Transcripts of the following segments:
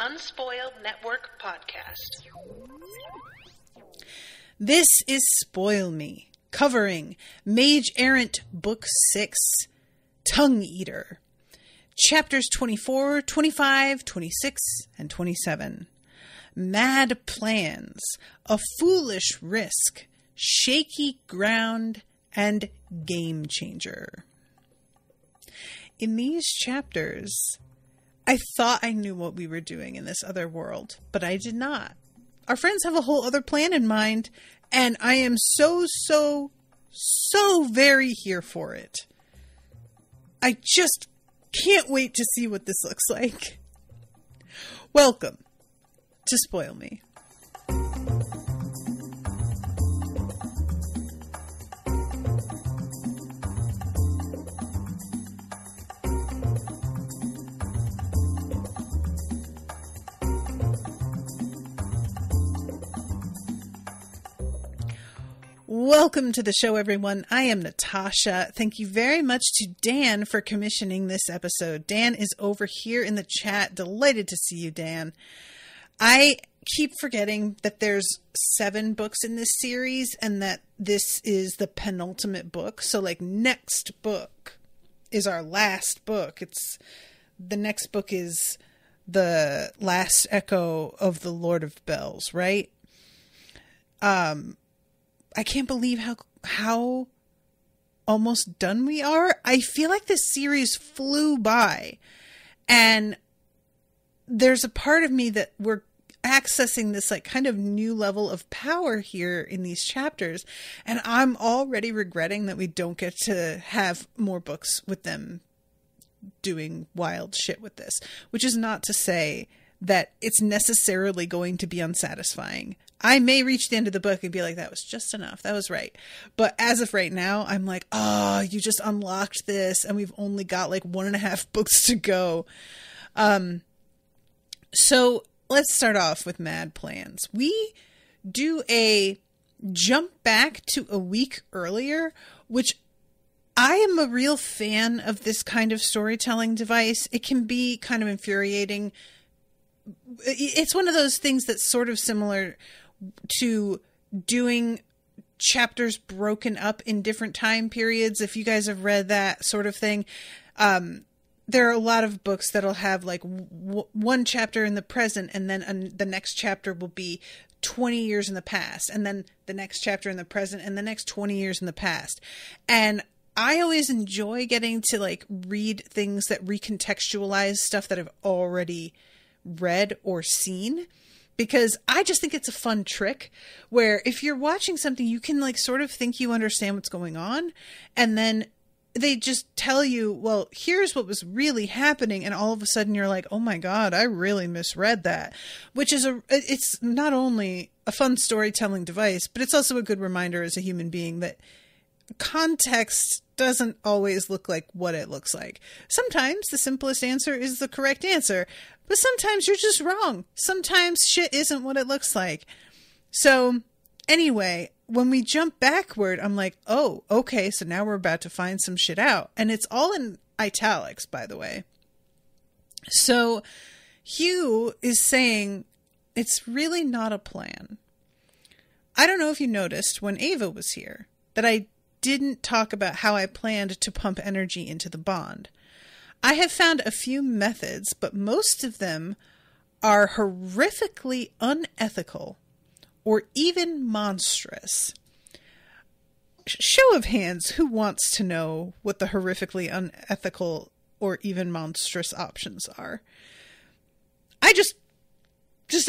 Unspoiled Network podcast. This is Spoil Me, covering Mage Errant Book 6, Tongue Eater, Chapters 24, 25, 26, and 27. Mad Plans, A Foolish Risk, Shaky Ground, and Game Changer. In these chapters, I thought I knew what we were doing in this other world, but I did not. Our friends have a whole other plan in mind, and I am so very here for it. I just can't wait to see what this looks like. Welcome to Spoil Me. Welcome to the show, everyone. I am Natasha. Thank you very much to Dan for commissioning this episode. Dan is over here in the chat. Delighted to see you, Dan. I keep forgetting that there's 7 books in this series and that this is the penultimate book. So, next book is our last book. The next book is the last echo of the Lord of Bells, right? I can't believe how almost done we are. I feel like this series flew by, and there's a part of me that we're accessing this kind of new level of power here in these chapters, and I'm already regretting that we don't get to have more books with them doing wild shit with this, which is not to say that it's necessarily going to be unsatisfying. I may reach the end of the book and be like, that was just enough. That was right. But as of right now, I'm like, oh, you just unlocked this and we've only got 1.5 books to go. So let's start off with Mad Plans. We do a jump back to a week earlier, which I am a real fan of this kind of storytelling device. It can be kind of infuriating. It's one of those things that's sort of similar to doing chapters broken up in different time periods. If you guys have read that sort of thing, there are a lot of books that'll have one chapter in the present, and then the next chapter will be 20 years in the past, and then the next chapter in the present, and the next 20 years in the past. And I always enjoy getting to read things that recontextualize stuff that I've already read or seen, because I just think it's a fun trick where if you're watching something, you can sort of think you understand what's going on, and then they just tell you, well, here's what was really happening, and all of a sudden you're like, oh my god, I really misread that, which is it's not only a fun storytelling device, but it's also a good reminder as a human being that context doesn't always look like what it looks like. Sometimes the simplest answer is the correct answer, but sometimes you're just wrong. Sometimes shit isn't what it looks like. So anyway, when we jump backward, I'm like, oh, okay, so now we're about to find some shit out. And it's all in italics, by the way. So Hugh is saying it's really not a plan. I don't know if you noticed when Ava was here that I didn't talk about how I planned to pump energy into the bond. I have found a few methods, but most of them are horrifically unethical or even monstrous. Show of hands, who wants to know what the horrifically unethical or even monstrous options are? I just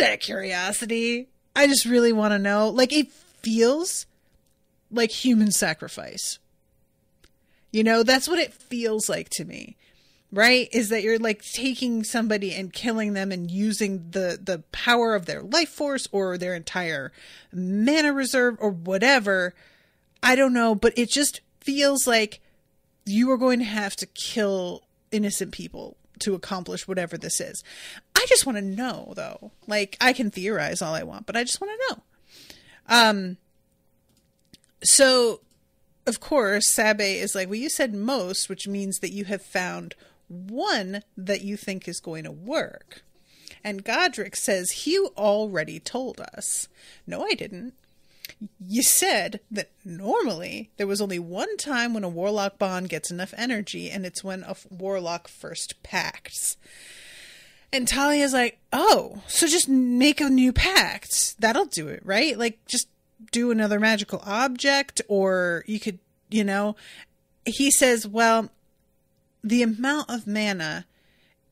out of curiosity, I just really want to know. It feels like human sacrifice. That's what it feels like to me, right? Is that you're taking somebody and killing them and using the power of their life force or their entire mana reserve or whatever. I don't know, but it just feels like you are going to have to kill innocent people to accomplish whatever this is. I just want to know, though. I can theorize all I want, but I just want to know. So, of course, Sabe is like, well, you said most, which means that you have found one that you think is going to work. And Godric says, "Hugh already told us." "No, I didn't. You said that normally there was only one time when a warlock bond gets enough energy, and it's when a warlock first pacts." And Talia's like, "Oh, so just make a new pact. That'll do it, right? Like, just do another magical object, or you could, He says, "Well, the amount of mana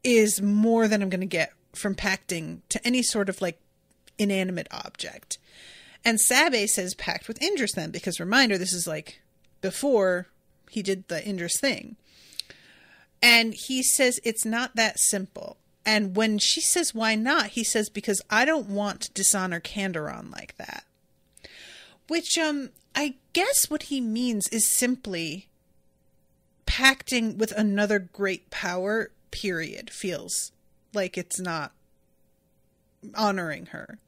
is more than I'm going to get from pacting to any sort of, like, inanimate object." And Sabe says pact with Indris then, because reminder, this is like before he did the Indris thing. And he says it's not that simple. And when she says why not, he says because I don't want to dishonor Candoron like that. Which I guess what he means is simply pacting with another great power, period, feels like it's not honoring her.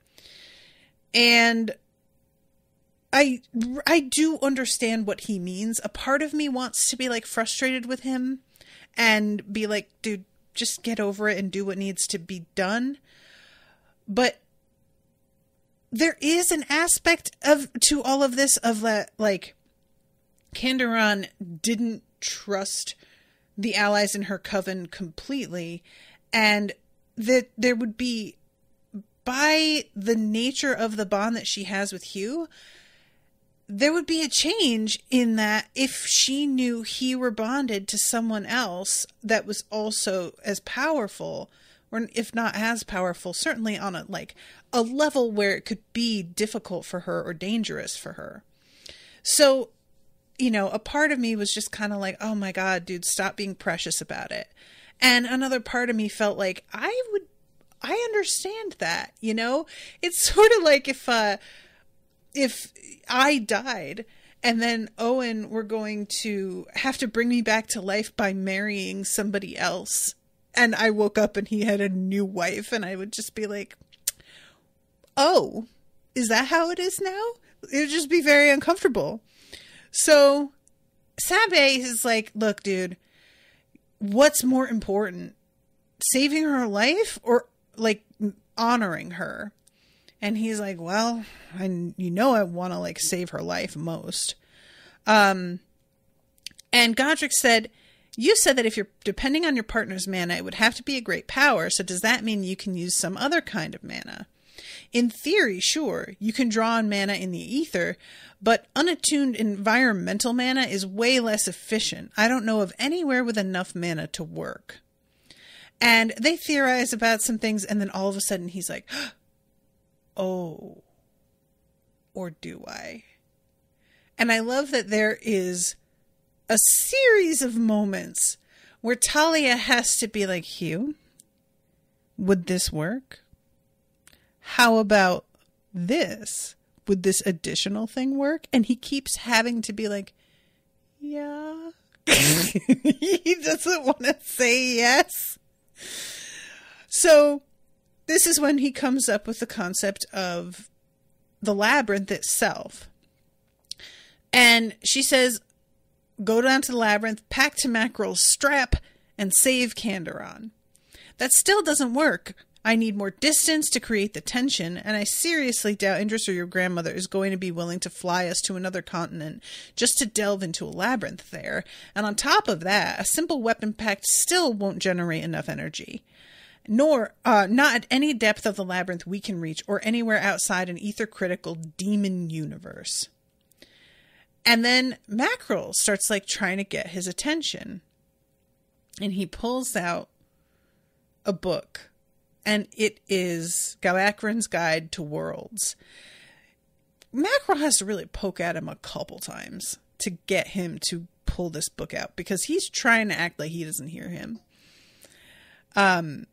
And I do understand what he means. A part of me wants to be, like, frustrated with him and be like, dude, just get over it and do what needs to be done. But there is an aspect to all of this of that, like, Candoron didn't trust the allies in her coven completely, and that there would be, by the nature of the bond that she has with Hugh, there would be a change in that if she knew he were bonded to someone else that was also as powerful, or if not as powerful, certainly on a level where it could be difficult for her or dangerous for her. So, a part of me was just kind of like, oh my God, dude, stop being precious about it. And another part of me felt like I understand that, It's sort of like if I died and then Owen were going to have to bring me back to life by marrying somebody else, and I woke up and he had a new wife, and I would just be like, oh, is that how it is now? It would just be very uncomfortable. So Sabe is like, look, dude, what's more important? Saving her life or, like, honoring her? And he's like, well, I want to, like, save her life most. And Godric said, you said that if you're depending on your partner's mana, it would have to be a great power. So does that mean you can use some other kind of mana? In theory, sure, you can draw on mana in the ether, but unattuned environmental mana is way less efficient. I don't know of anywhere with enough mana to work. And they theorize about some things, and then all of a sudden he's like, oh, or do I? And I love that there is a series of moments where Talia has to be like, Hugh, would this work? How about this? Would this additional thing work? And he keeps having to be like, yeah. He doesn't want to say yes. So this is when he comes up with the concept of the labyrinth itself. And she says, go down to the labyrinth, pack to Mackerel's strap, and save Candoron. That still doesn't work. I need more distance to create the tension, and I seriously doubt Indris or your grandmother is going to be willing to fly us to another continent just to delve into a labyrinth there. And on top of that, a simple weapon pact still won't generate enough energy. Nor, not at any depth of the labyrinth we can reach, or anywhere outside an ether-critical demon universe. And then Mackerel starts, like, trying to get his attention. And he pulls out a book. And it is Galakrin's Guide to Worlds. Mackerel has to really poke at him a couple times to get him to pull this book out, because he's trying to act like he doesn't hear him. The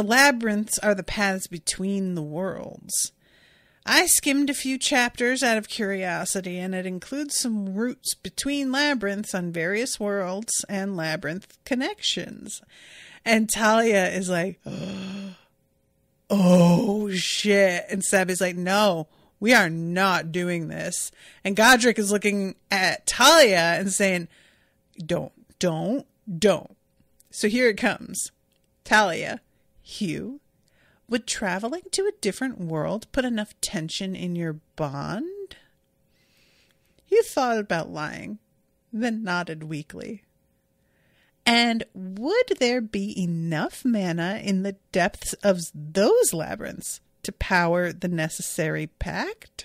labyrinths are the paths between the worlds. I skimmed a few chapters out of curiosity, and it includes some routes between labyrinths on various worlds and labyrinth connections. And Talia is like, oh, shit. And Sabi's like, no, we are not doing this. And Godric is looking at Talia and saying, don't. So here it comes. Talia, Hugh, would traveling to a different world put enough tension in your bond? Hugh thought about lying, then nodded weakly. And would there be enough mana in the depths of those labyrinths to power the necessary pact?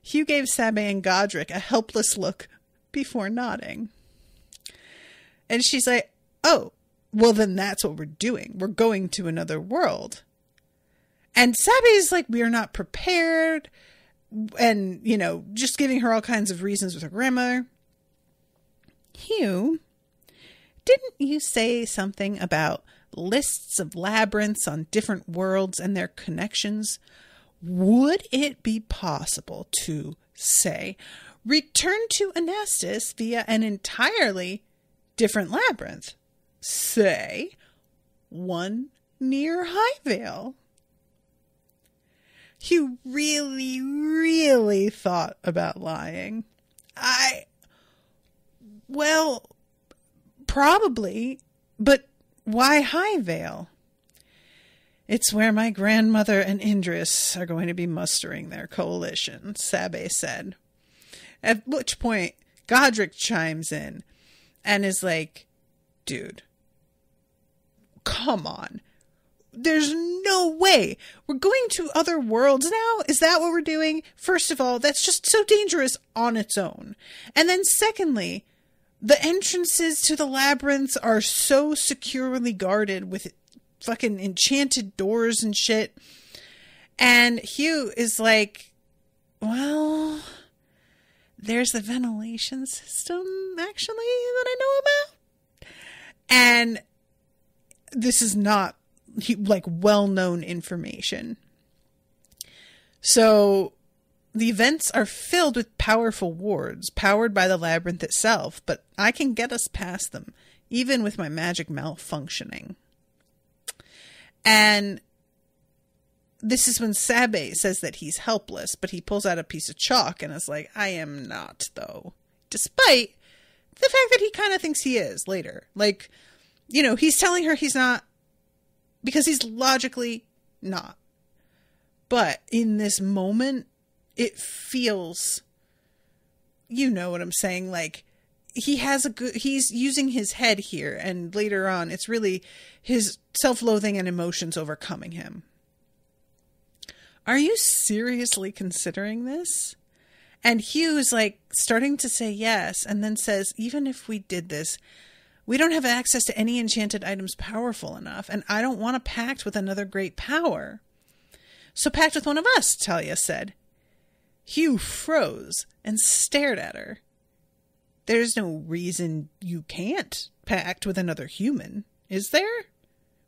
Hugh gave Sabe and Godric a helpless look before nodding. And she's like, oh, well then that's what we're doing. We're going to another world. And Sabe's like, we are not prepared. And, just giving her all kinds of reasons with her grandmother. Hugh, didn't you say something about lists of labyrinths on different worlds and their connections? Would it be possible to, say, return to Anastas via an entirely different labyrinth? Say, one near Highvale. Hugh really, really thought about lying. Well, probably, but why Highvale? It's where my grandmother and Indris are going to be mustering their coalition, Sabe said. At which point, Godric chimes in and is like, dude, come on. There's no way. We're going to other worlds now? Is that what we're doing? First of all, that's just so dangerous on its own. And then secondly, the entrances to the labyrinths are so securely guarded with fucking enchanted doors and shit. And Hugh is like, well, there's the ventilation system, actually, that I know about. And this is not, well-known information. So the vents are filled with powerful wards, powered by the labyrinth itself, but I can get us past them, even with my magic malfunctioning. And this is when Sabe says that he's helpless, but he pulls out a piece of chalk and is like, I am not, though. Despite the fact that he kind of thinks he is later. He's telling her he's not, because he's logically not. But in this moment, it feels, you know what I'm saying? Like, he's using his head here, and later on, it's really his self-loathing and emotions overcoming him. Are you seriously considering this? And Hugh's starting to say yes, and then says, even if we did this, we don't have access to any enchanted items powerful enough, and I don't want to pact with another great power. So pact with one of us, Talia said. Hugh froze and stared at her. There's no reason you can't pact with another human, is there?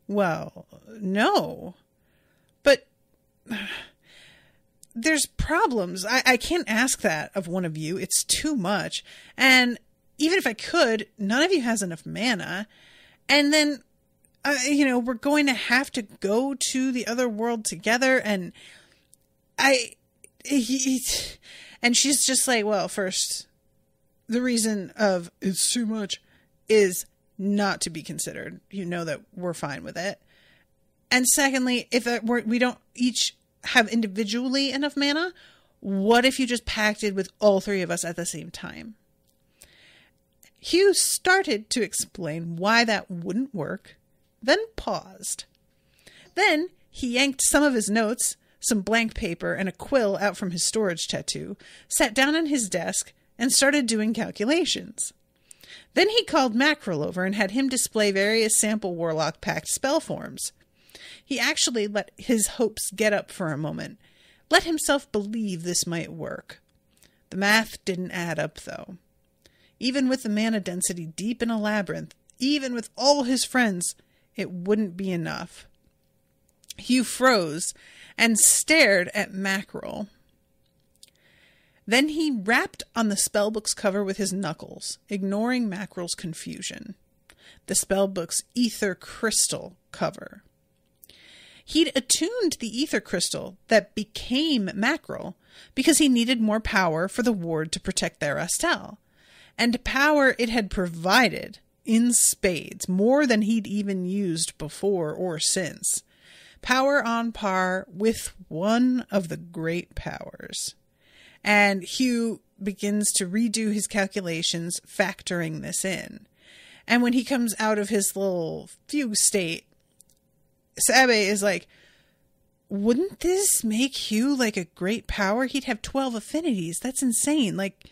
Well, no. But there's problems. I can't ask that of one of you. It's too much. And even if I could, none of you has enough mana. And then, we're going to have to go to the other world together. And and she's just like, well, first, the reason of it's too much is not to be considered. You know that we're fine with it. And secondly, if we don't each have individually enough mana, what if you just pacted with all three of us at the same time? Hugh started to explain why that wouldn't work, then paused. Then he yanked some of his notes, some blank paper, and a quill out from his storage tattoo, sat down on his desk, and started doing calculations. Then he called Mackerel over and had him display various sample Warlock Pact spell forms. He actually let his hopes get up for a moment, let himself believe this might work. The math didn't add up, though. Even with the mana density deep in a labyrinth, even with all his friends, it wouldn't be enough. Hugh froze and stared at Mackerel. Then he rapped on the spellbook's cover with his knuckles, ignoring Mackerel's confusion. The spellbook's ether crystal cover. He'd attuned the ether crystal that became Mackerel because he needed more power for the ward to protect their Astel. And power it had provided in spades, more than he'd even used before or since. Power on par with one of the great powers. And Hugh begins to redo his calculations, factoring this in. And when he comes out of his little fugue state, Sabe is like, wouldn't this make Hugh like a great power? He'd have 12 affinities. That's insane. Like,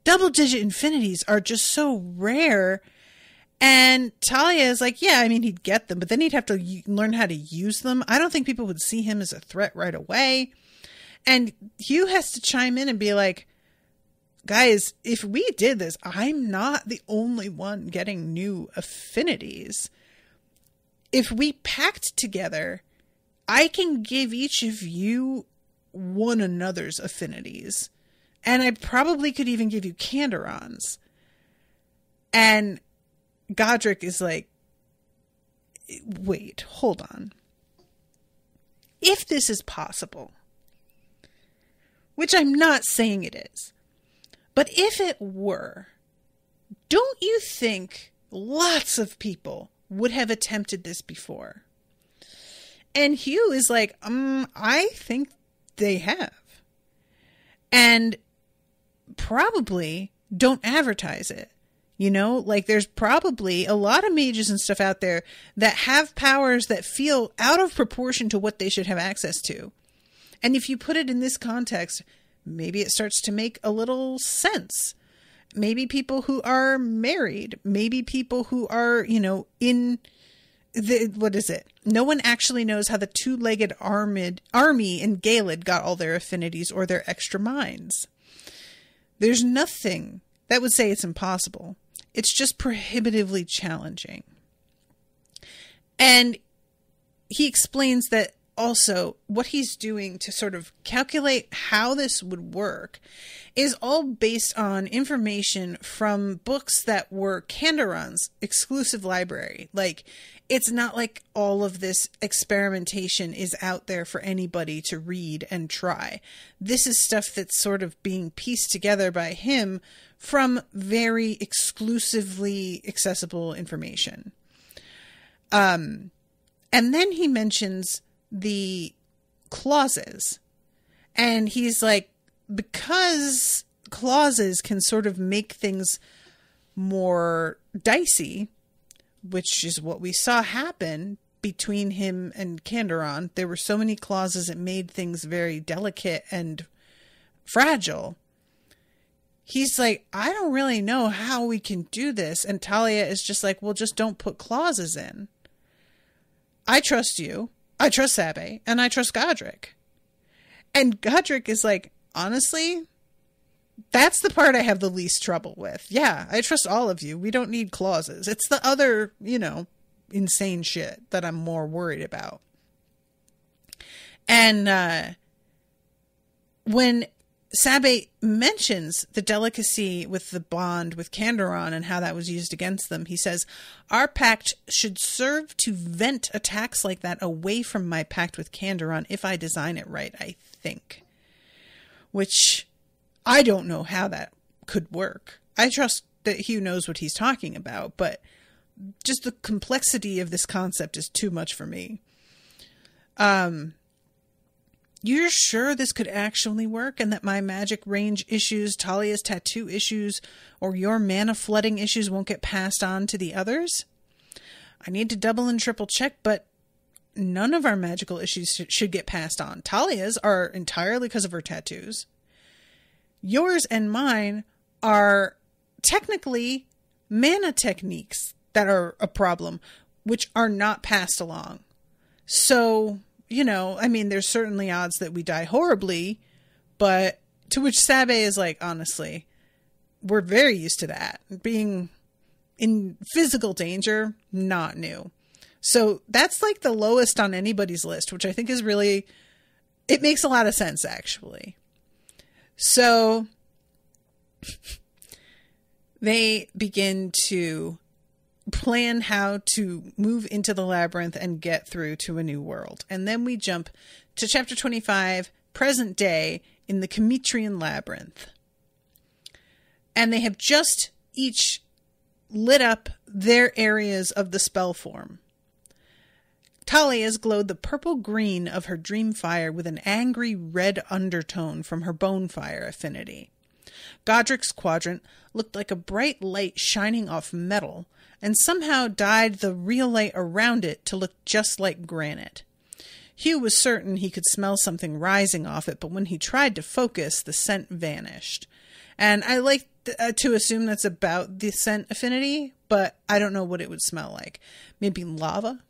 double-digit infinities are just so rare. And Talia is like, yeah, I mean, he'd get them, but then he'd have to learn how to use them. I don't think people would see him as a threat right away. And Hugh has to chime in and be like, guys, if we did this, I'm not the only one getting new affinities. If we pact together, I can give each of you one another's affinities. And I probably could even give you Canderons. And Godric is like, wait, hold on. If this is possible, which I'm not saying it is, but if it were, don't you think lots of people would have attempted this before? And Hugh is like, I think they have. And probably don't advertise it. You know, like there's probably a lot of mages and stuff out there that have powers that feel out of proportion to what they should have access to. And if you put it in this context, maybe it starts to make a little sense. Maybe people who are married, maybe people who are, you know, in the, what is it? No one actually knows how the two-legged army in Galed got all their affinities or their extra minds. There's nothing that would say it's impossible. It's just prohibitively challenging. And he explains that also what he's doing to sort of calculate how this would work is all based on information from books that were Canderon's exclusive library. Like, it's not like all of this experimentation is out there for anybody to read and try. This is stuff that's sort of being pieced together by him from very exclusively accessible information. And then he mentions the clauses. And he's like, because clauses can sort of make things more dicey, which is what we saw happen between him and Canderon. There were so many clauses it made things very delicate and fragile. He's like, I don't really know how we can do this. And Talia is just like, well, just don't put clauses in. I trust you. I trust Sabe. And I trust Godric. And Godric is like, honestly, that's the part I have the least trouble with. Yeah, I trust all of you. We don't need clauses. It's the other, you know, insane shit that I'm more worried about. And when Sabe mentions the delicacy with the bond with Canderon and how that was used against them, he says, our pact should serve to vent attacks like that away from my pact with Canderon if I design it right, I think. Which I don't know how that could work. I trust that Hugh knows what he's talking about, but just the complexity of this concept is too much for me. You're sure this could actually work and that my magic range issues, Talia's tattoo issues, or your mana flooding issues won't get passed on to the others? I need to double and triple check, but none of our magical issues should get passed on. Talia's are entirely because of her tattoos. Yours and mine are technically mana techniques that are a problem, which are not passed along. So, you know, I mean, there's certainly odds that we die horribly, but to which Sabe is like, honestly, we're very used to that. Being in physical danger, not new. So that's like the lowest on anybody's list, which I think is really, it makes a lot of sense, actually. So they begin to plan how to move into the labyrinth and get through to a new world. And then we jump to chapter 25, present day, in the Comitrian labyrinth. And they have just each lit up their areas of the spell form. Talia's glowed the purple green of her dream fire with an angry red undertone from her bone fire affinity. Godric's quadrant looked like a bright light shining off metal, and somehow dyed the real light around it to look just like granite. Hugh was certain he could smell something rising off it, but when he tried to focus, the scent vanished. And I like to assume that's about the scent affinity, but I don't know what it would smell like. Maybe lava?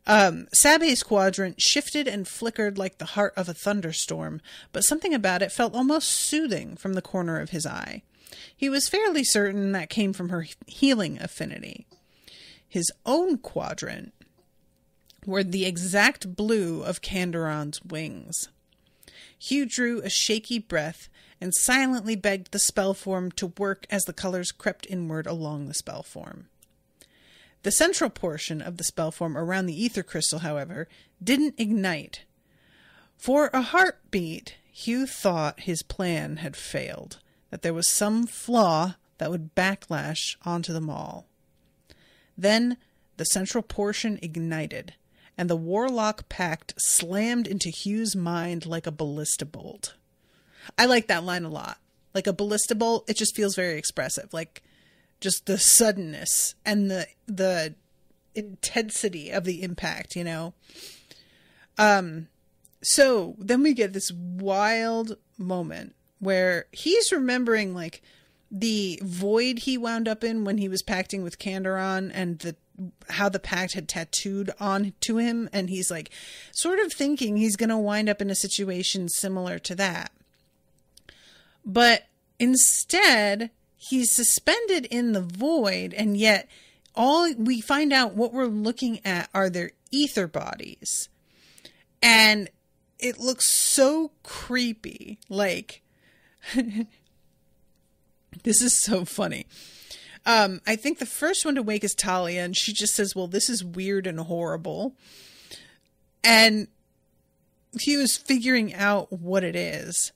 Sabe's quadrant shifted and flickered like the heart of a thunderstorm, but something about it felt almost soothing from the corner of his eye. He was fairly certain that came from her healing affinity. His own quadrant were the exact blue of Candoron's wings. Hugh drew a shaky breath and silently begged the spell form to work as the colors crept inward along the spell form. The central portion of the spell form around the ether crystal, however, didn't ignite. For a heartbeat, Hugh thought his plan had failed, that there was some flaw that would backlash onto them all. Then the central portion ignited, and the Warlock Pact slammed into Hugh's mind like a ballista bolt. I like that line a lot. Like a ballista bolt, it just feels very expressive. Like just the suddenness and the intensity of the impact, you know? So then we get this wild moment where he's remembering like the void he wound up in when he was pacting with Candoron and how the pact had tattooed on to him. And he's like sort of thinking he's going to wind up in a situation similar to that. But instead, he's suspended in the void, and yet all we find out what we're looking at are their ether bodies. And it looks so creepy. Like, this is so funny. I think the first one to wake is Talia, and she just says, well, this is weird and horrible. And he was figuring out what it is.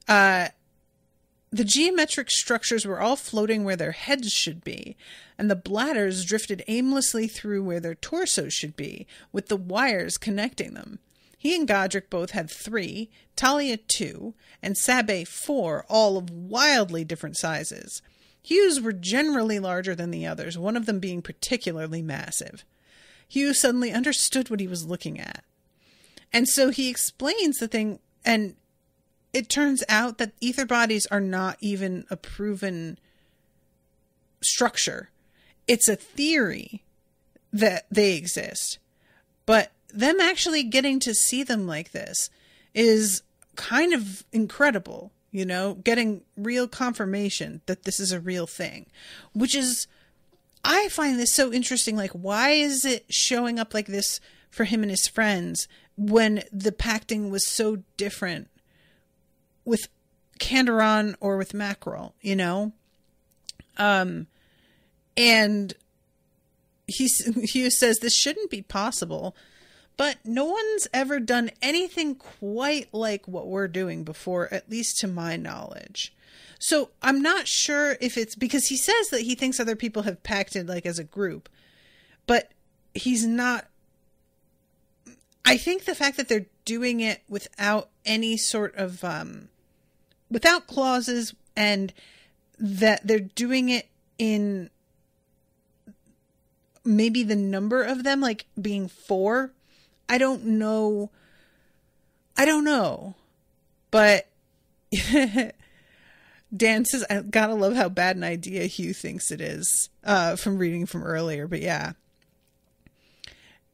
The geometric structures were all floating where their heads should be, and the bladders drifted aimlessly through where their torsos should be, with the wires connecting them. He and Godric both had 3, Talia 2, and Sabe 4, all of wildly different sizes. Hugh's were generally larger than the others, one of them being particularly massive. Hugh suddenly understood what he was looking at. And so he explains the thing, and it turns out that ether bodies are not even a proven structure. It's a theory that they exist. But them actually getting to see them like this is kind of incredible, you know, getting real confirmation that this is a real thing, which is, I find this so interesting. Like, why is it showing up like this for him and his friends when the pacting was so different with Candoron or with Mackerel, you know? And he says this shouldn't be possible, but no one's ever done anything quite like what we're doing before, at least to my knowledge. So I'm not sure if it's because he says that he thinks other people have pacted like as a group, but he's not. I think the fact that they're doing it without any sort of, without clauses, and that they're doing it in maybe the number of them, like being 4. I don't know. But Dan says, I gotta love how bad an idea Hugh thinks it is, from reading from earlier, but yeah.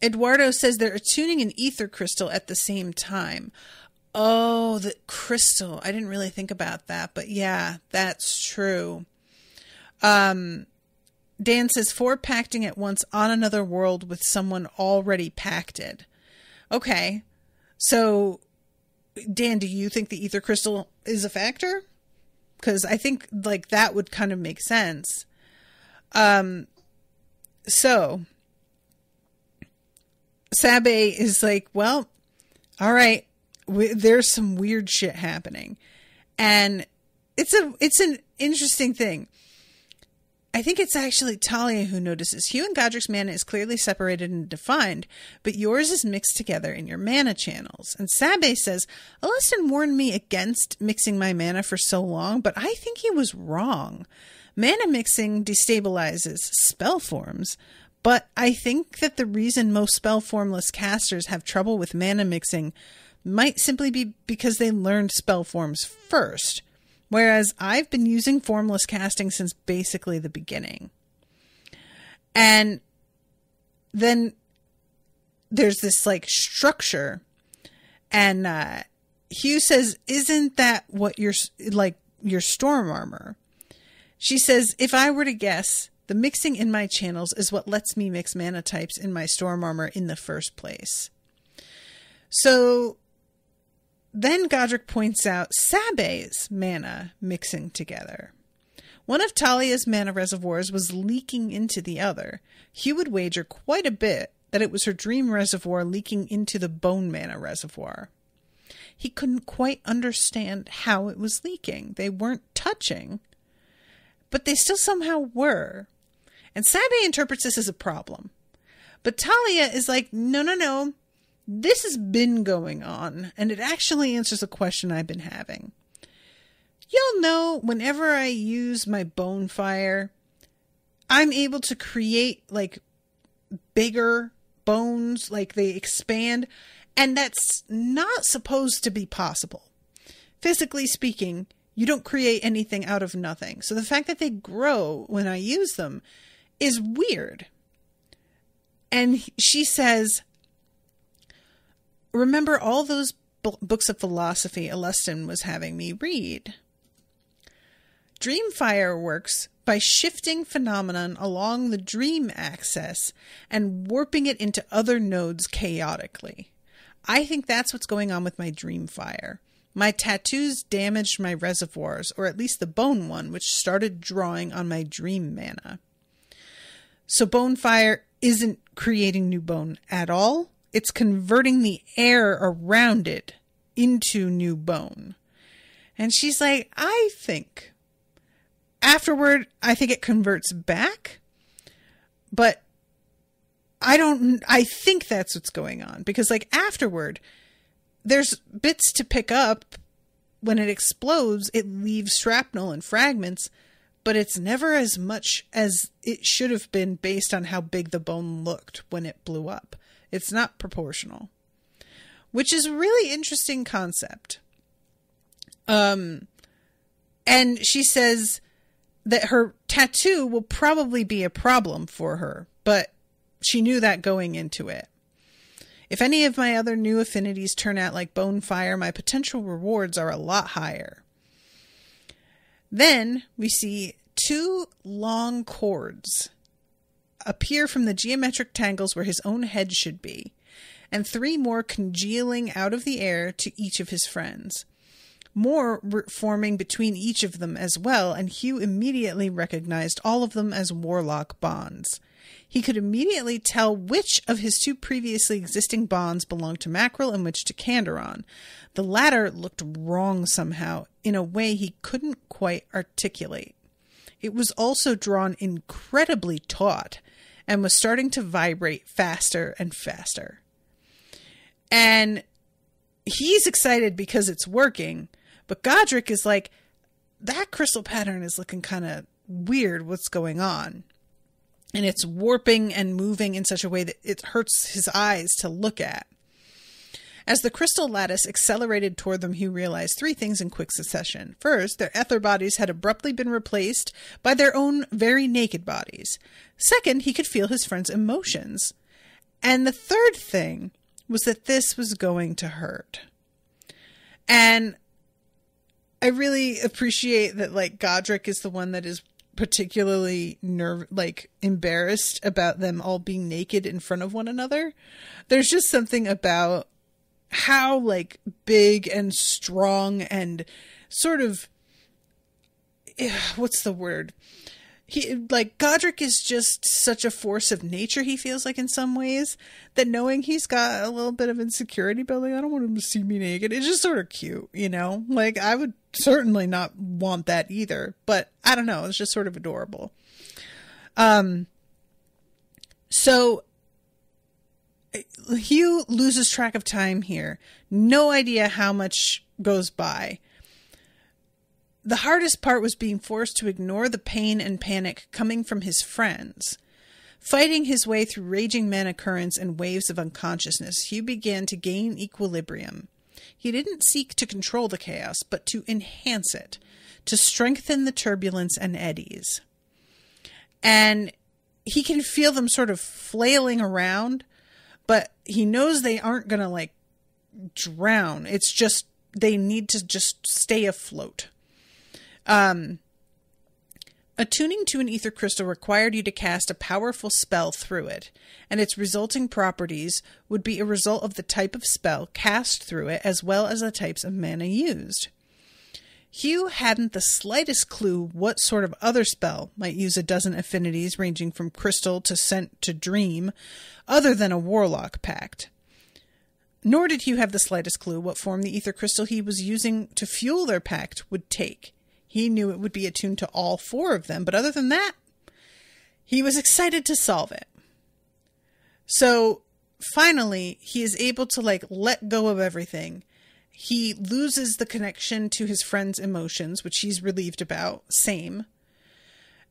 Eduardo says they're attuning an ether crystal at the same time. Oh, the crystal. I didn't really think about that, but yeah, that's true. Dan says 4 pacting at once on another world with someone already pacted. Okay. So, Dan, do you think the ether crystal is a factor? Because I think like that would kind of make sense. So Sabe is like, well, all right, there's some weird shit happening. And it's an interesting thing. I think it's actually Talia who notices Hugh and Godric's mana is clearly separated and defined, but yours is mixed together in your mana channels. And Sabe says, Alustin warned me against mixing my mana for so long, but I think he was wrong. Mana mixing destabilizes spell forms, but I think that the reason most spell formless casters have trouble with mana mixing might simply be because they learned spell forms first. Whereas I've been using formless casting since basically the beginning. And then there's this like structure. And Hugh says, isn't that what your storm armor? She says, if I were to guess, the mixing in my channels is what lets me mix mana types in my storm armor in the first place. So then Godric points out Sabe's mana mixing together. One of Talia's mana reservoirs was leaking into the other. Hugh would wager quite a bit that it was her dream reservoir leaking into the bone mana reservoir. He couldn't quite understand how it was leaking. They weren't touching, but they still somehow were. And Sabe interprets this as a problem. But Talia is like, no. This has been going on, and it actually answers a question I've been having. You'll know whenever I use my bone fire, I'm able to create like bigger bones, like they expand, and that's not supposed to be possible. Physically speaking, you don't create anything out of nothing. So the fact that they grow when I use them is weird. And she says, remember all those books of philosophy Alustin was having me read? Dreamfire works by shifting phenomenon along the dream axis and warping it into other nodes chaotically. I think that's what's going on with my Dreamfire. My tattoos damaged my reservoirs, or at least the bone one, which started drawing on my dream mana. So Bonefire isn't creating new bone at all. It's converting the air around it into new bone. And she's like, I think. Afterward, I think it converts back. But I think that's what's going on. Because like afterward, there's bits to pick up. When it explodes, it leaves shrapnel and fragments. But it's never as much as it should have been based on how big the bone looked when it blew up. It's not proportional, which is a really interesting concept. And she says that her tattoo will probably be a problem for her, but she knew that going into it. If any of my other new affinities turn out like Bonefire, my potential rewards are a lot higher. Then we see 2 long cords appear from the geometric tangles where his own head should be, and 3 more congealing out of the air to each of his friends. More were forming between each of them as well, and Hugh immediately recognized all of them as warlock bonds. He could immediately tell which of his 2 previously existing bonds belonged to Mackerel and which to Candoron. The latter looked wrong somehow, in a way he couldn't quite articulate. It was also drawn incredibly taut, and was starting to vibrate faster and faster. And he's excited because it's working, but Godric is like, that crystal pattern is looking kind of weird, what's going on? And it's warping and moving in such a way that it hurts his eyes to look at. As the crystal lattice accelerated toward them, he realized 3 things in quick succession. First, their ether bodies had abruptly been replaced by their own very naked bodies. Second, he could feel his friend's emotions. And the third thing was that this was going to hurt. And I really appreciate that, like, Godric is the one that is particularly embarrassed about them all being naked in front of one another. There's just something about how like big and strong and sort of, what's the word? Godric is just such a force of nature, he feels like in some ways, that knowing he's got a little bit of insecurity, but like, I don't want him to see me naked. It's just sort of cute, you know? Like, I would certainly not want that either, but I don't know. It's just sort of adorable. So Hugh loses track of time here. No idea how much goes by. The hardest part was being forced to ignore the pain and panic coming from his friends. Fighting his way through raging mana currents and waves of unconsciousness, Hugh began to gain equilibrium. He didn't seek to control the chaos, but to enhance it, to strengthen the turbulence and eddies. And he can feel them sort of flailing around, but he knows they aren't going to like drown. It's just, they need to just stay afloat. Attuning to an ether crystal required you to cast a powerful spell through it, and its resulting properties would be a result of the type of spell cast through it as well as the types of mana used. Hugh hadn't the slightest clue what sort of other spell might use a dozen affinities ranging from crystal to scent to dream, other than a warlock pact. Nor did Hugh have the slightest clue what form the ether crystal he was using to fuel their pact would take. He knew it would be attuned to all four of them, but other than that, he was excited to solve it. So finally, he is able to let go of everything. He loses the connection to his friend's emotions, which he's relieved about. Same.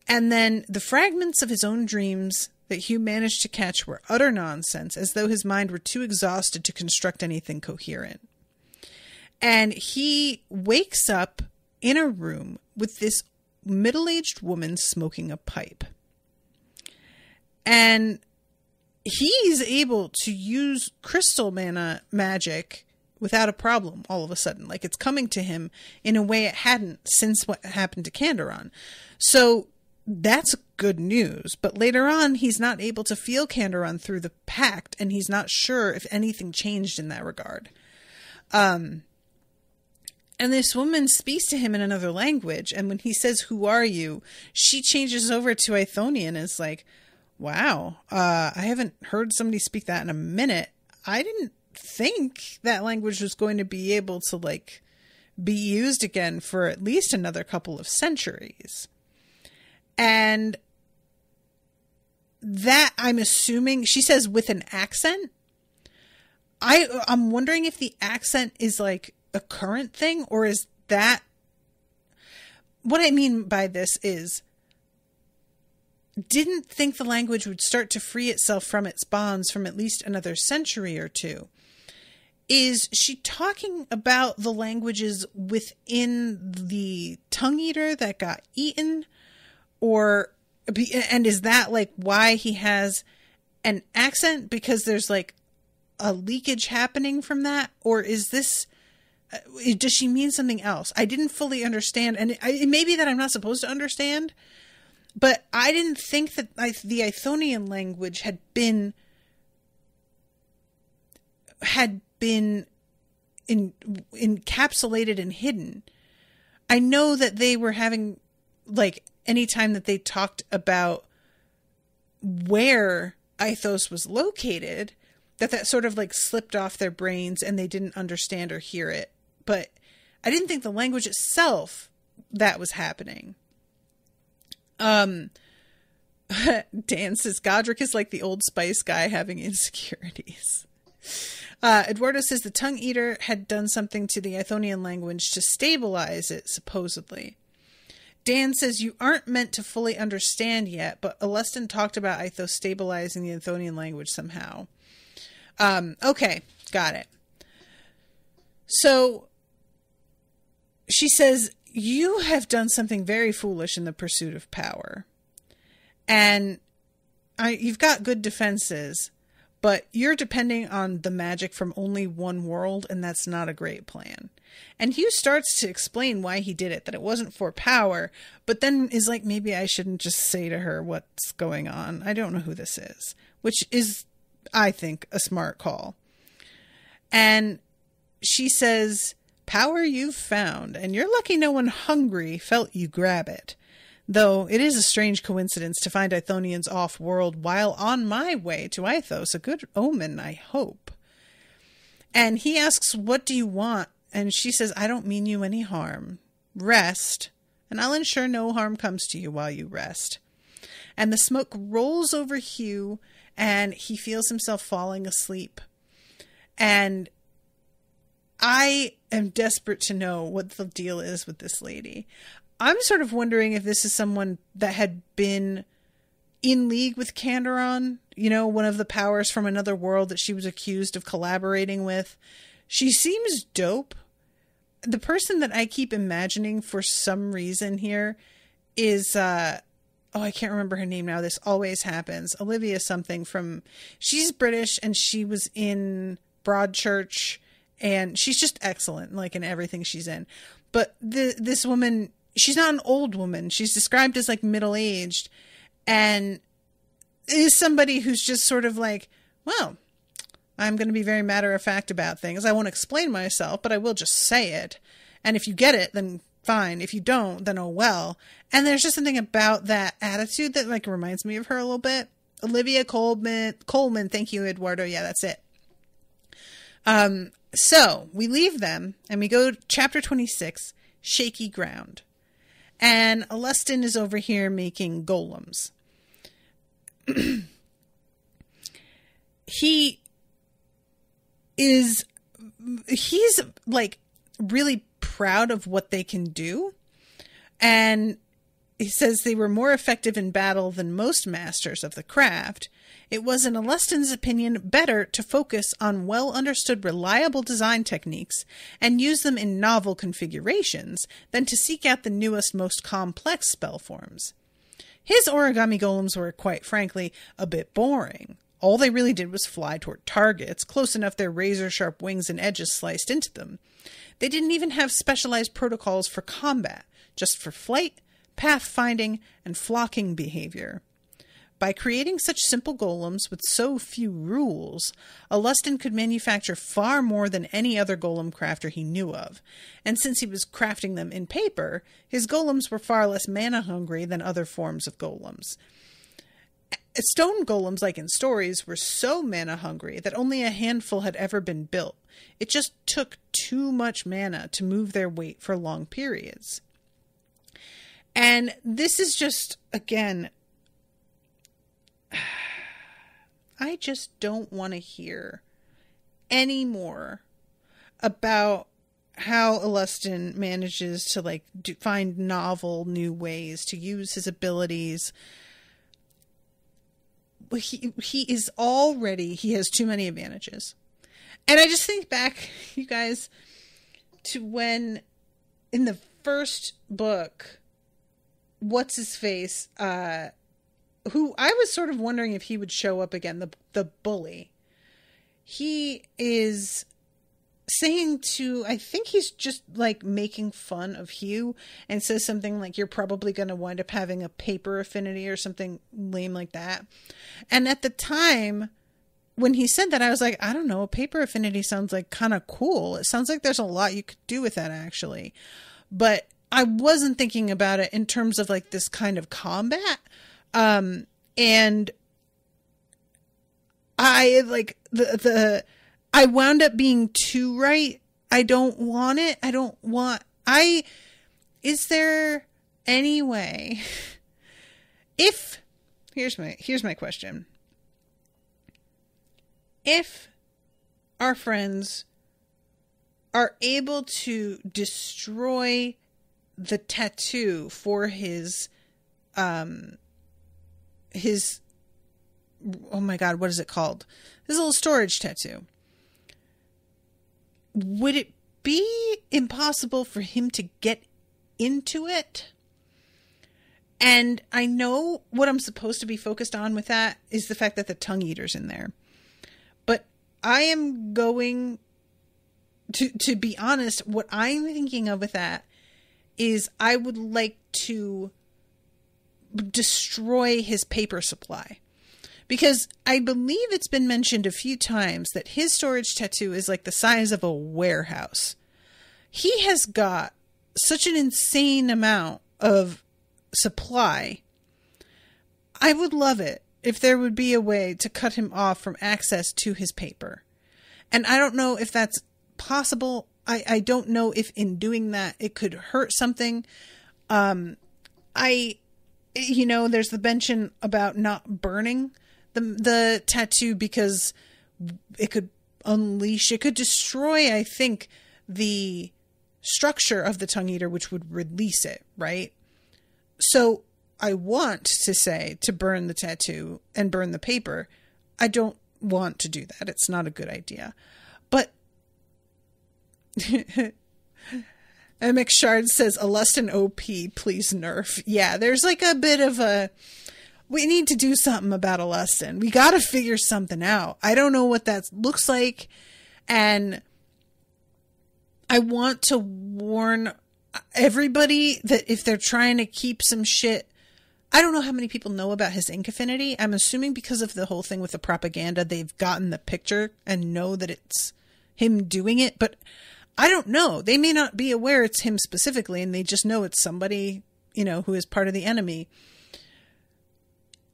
And then the fragments of his own dreams that Hugh managed to catch were utter nonsense, as though his mind were too exhausted to construct anything coherent. And he wakes up in a room with this middle-aged woman smoking a pipe. And he's able to use crystal mana magic without a problem all of a sudden. Like, it's coming to him in a way it hadn't since what happened to Candoron. So that's good news. But later on, he's not able to feel Candoron through the pact, and he's not sure if anything changed in that regard. And this woman speaks to him in another language. And when he says, "Who are you?" she changes over to Ithonian and is like, wow, I haven't heard somebody speak that in a minute. I didn't think that language was going to be able to be used again for at least another couple of centuries. And that, I'm assuming, she says with an accent. I'm wondering if the accent is a current thing, or is that what I mean by this is didn't think the language would start to free itself from its bonds from at least another century or two. Is she talking about the languages within the tongue eater that got eaten, and is that why he has an accent, because there's a leakage happening from that? Or is this, does she mean something else? I didn't fully understand, and it may be that I'm not supposed to understand, but I didn't think that the Ithonian language had been encapsulated and hidden. I know that they were having, anytime that they talked about where Ithos was located, that sort of slipped off their brains and they didn't understand or hear it. But I didn't think the language itself that was happening. Dan says Godric is like the Old Spice guy having insecurities. Eduardo says the tongue eater had done something to the Ithonian language to stabilize it, supposedly. Dan says you aren't meant to fully understand yet, but Alestin talked about Ithos stabilizing the Ithonian language somehow. Okay, got it. So she says, you have done something very foolish in the pursuit of power. And you've got good defenses, but you're depending on the magic from only one world, and that's not a great plan. And Hugh starts to explain why he did it, that it wasn't for power, but then is like, maybe I shouldn't just say to her what's going on. I don't know who this is, which is, I think, a smart call. And she says, power you've found, and you're lucky no one hungry felt you grab it. Though it is a strange coincidence to find Ithonians off-world while on my way to Ithos, a good omen, I hope. And he asks, what do you want? And she says, I don't mean you any harm. Rest, and I'll ensure no harm comes to you while you rest. and the smoke rolls over Hugh, and he feels himself falling asleep. And I am desperate to know what the deal is with this lady. I'm sort of wondering if this is someone that had been in league with Candoron, you know, one of the powers from another world that she was accused of collaborating with. She seems dope. The person that I keep imagining for some reason here is, I can't remember her name now. This always happens. Olivia something she's British and she was in Broadchurch, and she's just excellent, like in everything she's in. But this woman, she's not an old woman. She's described as like middle-aged, and is somebody who's just sort of like, well, I'm going to be very matter-of-fact about things. I won't explain myself, but I will just say it. And if you get it, then fine. If you don't, then oh well. And there's just something about that attitude that like reminds me of her a little bit. Olivia Coleman. Thank you, Eduardo. Yeah, that's it. So we leave them and we go to chapter 26, Shaky Ground. And Alustin is over here making golems. He's like really proud of what they can do. And he says they were more effective in battle than most masters of the craft. It was, in Alustin's opinion, better to focus on well-understood, reliable design techniques and use them in novel configurations than to seek out the newest, most complex spell forms. His origami golems were, quite frankly, a bit boring. All they really did was fly toward targets, close enough their razor-sharp wings and edges sliced into them. They didn't even have specialized protocols for combat, just for flight, pathfinding, and flocking behavior. By creating such simple golems with so few rules, Alustin could manufacture far more than any other golem crafter he knew of, and since he was crafting them in paper, his golems were far less mana-hungry than other forms of golems. Stone golems, like in stories, were so mana-hungry that only a handful had ever been built. It just took too much mana to move their weight for long periods. And this is just, again, I just don't want to hear any more about how Alustin manages to like find novel new ways to use his abilities. He has too many advantages. And I just think back, you guys, to when in the first book, what's his face, who I was sort of wondering if he would show up again, the bully. He is saying to, I think he's just like making fun of Hugh and says something like, you're probably going to wind up having a paper affinity or something lame like that. And at the time when he said that, I was like, I don't know, a paper affinity sounds like kind of cool. It sounds like there's a lot you could do with that actually. But I wasn't thinking about it in terms of like this kind of combat. And I like I wound up being too right. I don't want it. Is there any way here's my question. If our friends are able to destroy the tattoo for his, oh my God, what is it called? His little storage tattoo. Would it be impossible for him to get into it? And I know what I'm supposed to be focused on with that is the fact that the tongue eater's in there. But I am going to be honest, what I'm thinking of with that is I would like to destroy his paper supply. Because I believe it's been mentioned a few times that his storage tattoo is like the size of a warehouse. He has got such an insane amount of supply. I would love it if there would be a way to cut him off from access to his paper. And I don't know if that's possible. I don't know if in doing that it could hurt something. I there's the mention about not burning the tattoo because it could destroy, I think, the structure of the tongue eater, which would release it, right? So I want to say to burn the tattoo and burn the paper. I don't want to do that. It's not a good idea. But MX Shard says, Alustin OP, please nerf. Yeah, there's like a bit of we need to do something about Alustin. We got to figure something out. I don't know what that looks like. And I want to warn everybody that if they're trying to keep some shit, I don't know how many people know about his ink affinity. I'm assuming because of the whole thing with the propaganda, they've gotten the picture and know that it's him doing it. But I don't know. They may not be aware it's him specifically, and they just know it's somebody, who is part of the enemy.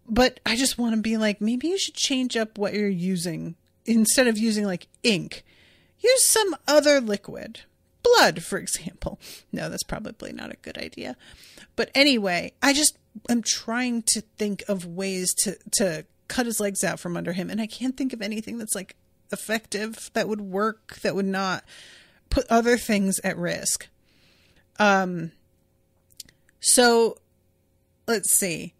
But I just want to be like, maybe you should change up what you're using. Instead of using like ink, use some other liquid. Blood, for example. No, that's probably not a good idea. But anyway, I'm trying to think of ways to cut his legs out from under him. And I can't think of anything that's like effective, that would work, that would not put other things at risk. So let's see.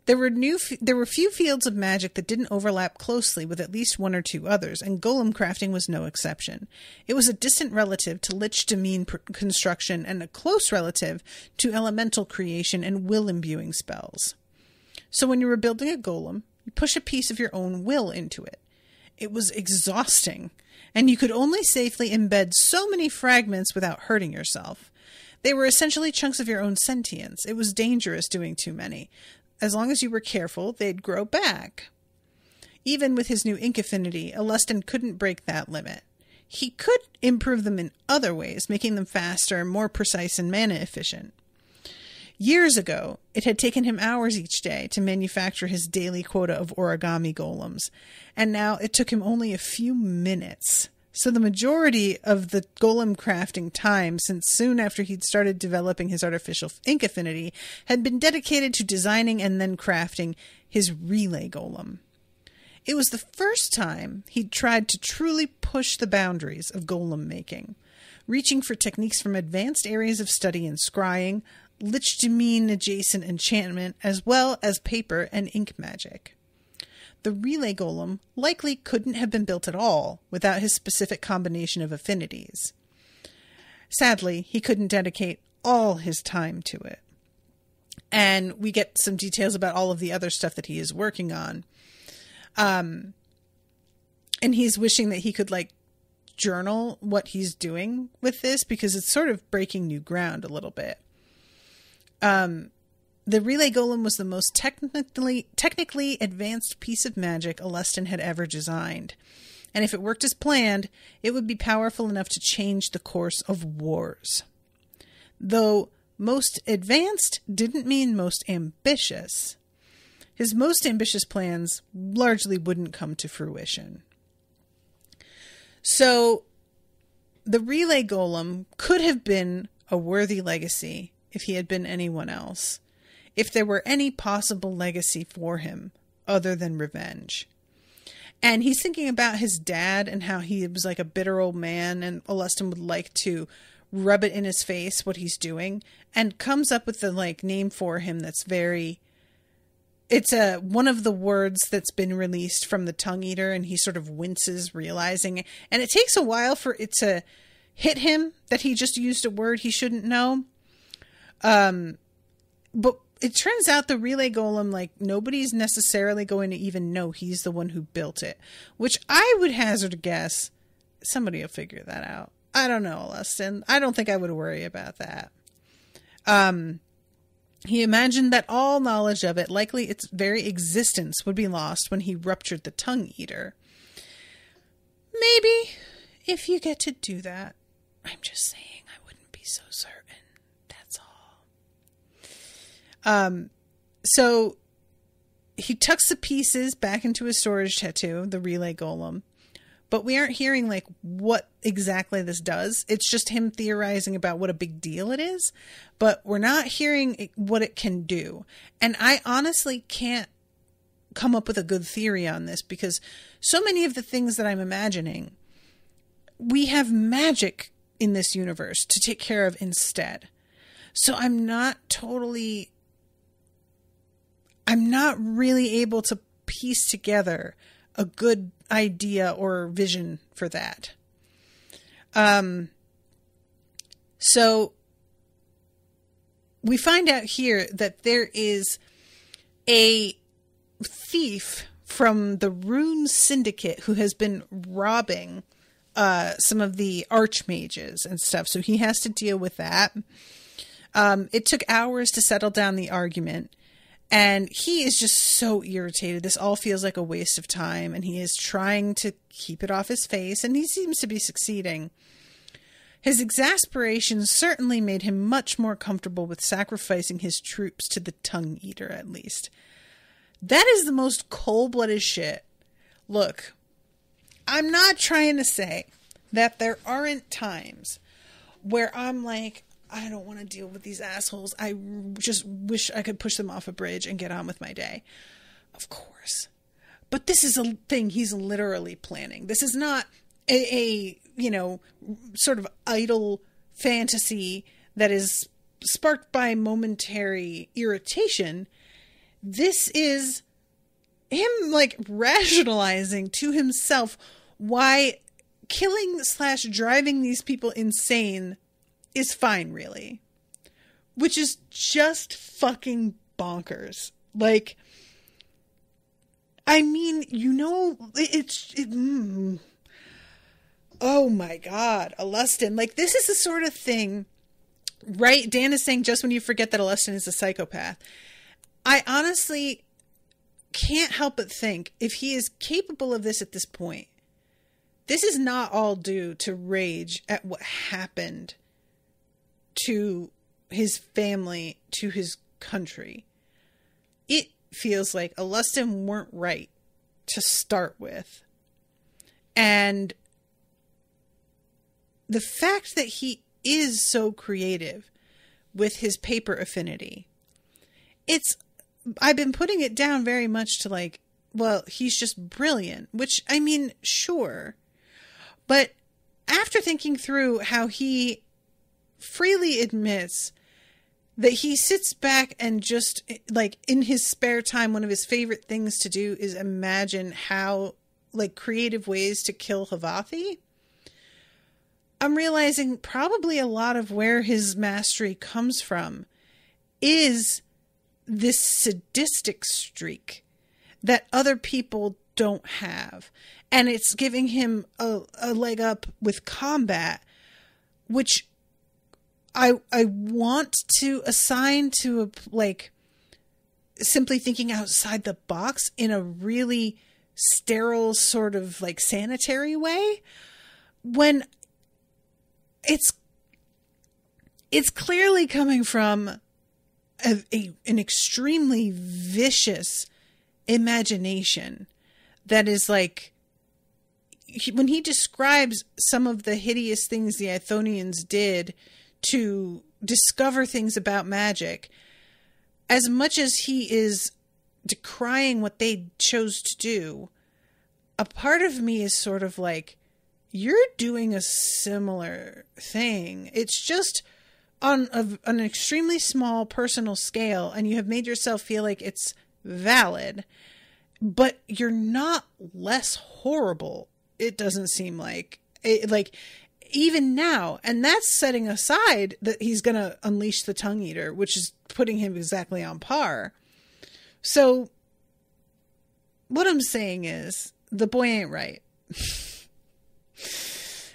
There were few fields of magic that didn't overlap closely with at least one or two others, and golem crafting was no exception. It was a distant relative to lich demesne construction and a close relative to elemental creation and will imbuing spells. So when you were building a golem, you push a piece of your own will into it. It was exhausting, and you could only safely embed so many fragments without hurting yourself. They were essentially chunks of your own sentience. It was dangerous doing too many. As long as you were careful, they'd grow back. Even with his new ink affinity, Alustin couldn't break that limit. He could improve them in other ways, making them faster, more precise, and mana efficient. Years ago, it had taken him hours each day to manufacture his daily quota of origami golems, and now it took him only a few minutes. So the majority of the golem crafting time, since soon after he'd started developing his artificial ink affinity, had been dedicated to designing and then crafting his relay golem. It was the first time he'd tried to truly push the boundaries of golem making, reaching for techniques from advanced areas of study in scrying, lich demesne adjacent enchantment, as well as paper and ink magic. The relay golem likely couldn't have been built at all without his specific combination of affinities. Sadly, he couldn't dedicate all his time to it. And we get some details about all of the other stuff that he is working on. And he's wishing that he could journal what he's doing with this, because it's sort of breaking new ground a little bit. The relay golem was the most technically advanced piece of magic Alustin had ever designed. And if it worked as planned, it would be powerful enough to change the course of wars. Though most advanced didn't mean most ambitious. His most ambitious plans largely wouldn't come to fruition. So, the relay golem could have been a worthy legacy if he had been anyone else. If there were any possible legacy for him other than revenge. And he's thinking about his dad and how he was like a bitter old man, and Alustin would like to rub it in his face what he's doing, and comes up with the name for him that's it's one of the words that's been released from the tongue eater, and he sort of winces realizing, and it takes a while for it to hit him that he just used a word he shouldn't know. But it turns out the relay golem, nobody's necessarily going to even know he's the one who built it, which I would hazard a guess somebody will figure that out. I don't know, Alustin. I don't think I would worry about that. He imagined that all knowledge of it, likely its very existence, would be lost when he ruptured the tongue eater. Maybe, if you get to do that. I'm just saying, I wouldn't be so certain. That's all. So he tucks the pieces back into his storage tattoo, the relay golem, but we aren't hearing like what exactly this does. It's just him theorizing about what a big deal it is, but we're not hearing what it can do. And I honestly can't come up with a good theory on this, because so many of the things that I'm imagining, we have magic in this universe to take care of instead. So I'm not really able to piece together a good idea or vision for that. So we find out here that there is a thief from the Rune Syndicate who has been robbing some of the archmages and stuff. So he has to deal with that. It took hours to settle down the argument, and he is just so irritated. This all feels like a waste of time, and he is trying to keep it off his face, and he seems to be succeeding. His exasperation certainly made him much more comfortable with sacrificing his troops to the Tongue Eater, at least. That is the most cold-blooded shit. Look, I'm not trying to say that there aren't times where I'm like, I don't want to deal with these assholes. I just wish I could push them off a bridge and get on with my day. Of course. But this is a thing he's literally planning. This is not a sort of idle fantasy that is sparked by momentary irritation. This is him like rationalizing to himself why killing / driving these people insane is fine, really. Which is just fucking bonkers. Like, I mean, oh my God, Alustin. Like, this is the sort of thing, right? Dan is saying just when you forget that Alustin is a psychopath. I honestly can't help but think, if he is capable of this at this point, this is not all due to rage at what happened to his family, to his country. It feels like Alustin weren't right to start with. And the fact that he is so creative with his paper affinity, I've been putting it down very much to like, well, he's just brilliant, which, I mean, sure. But after thinking through how he freely admits that he sits back and just, like, in his spare time, one of his favorite things to do is imagine how, like, creative ways to kill Havathi, I'm realizing probably a lot of where his mastery comes from is this sadistic streak that other people don't have. And it's giving him a leg up with combat, which I want to assign to simply thinking outside the box in a really sterile sort of like sanitary way, when it's clearly coming from an extremely vicious imagination that is like, when he describes some of the hideous things the Ithonians did to discover things about magic, as much as he is decrying what they chose to do, a part of me is sort of like, you're doing a similar thing. It's just on an extremely small personal scale, and you have made yourself feel like it's valid, but you're not less horrible. It doesn't seem like it, like even now, and that's setting aside that he's going to unleash the Tongue Eater, which is putting him exactly on par. So what I'm saying is the boy ain't right.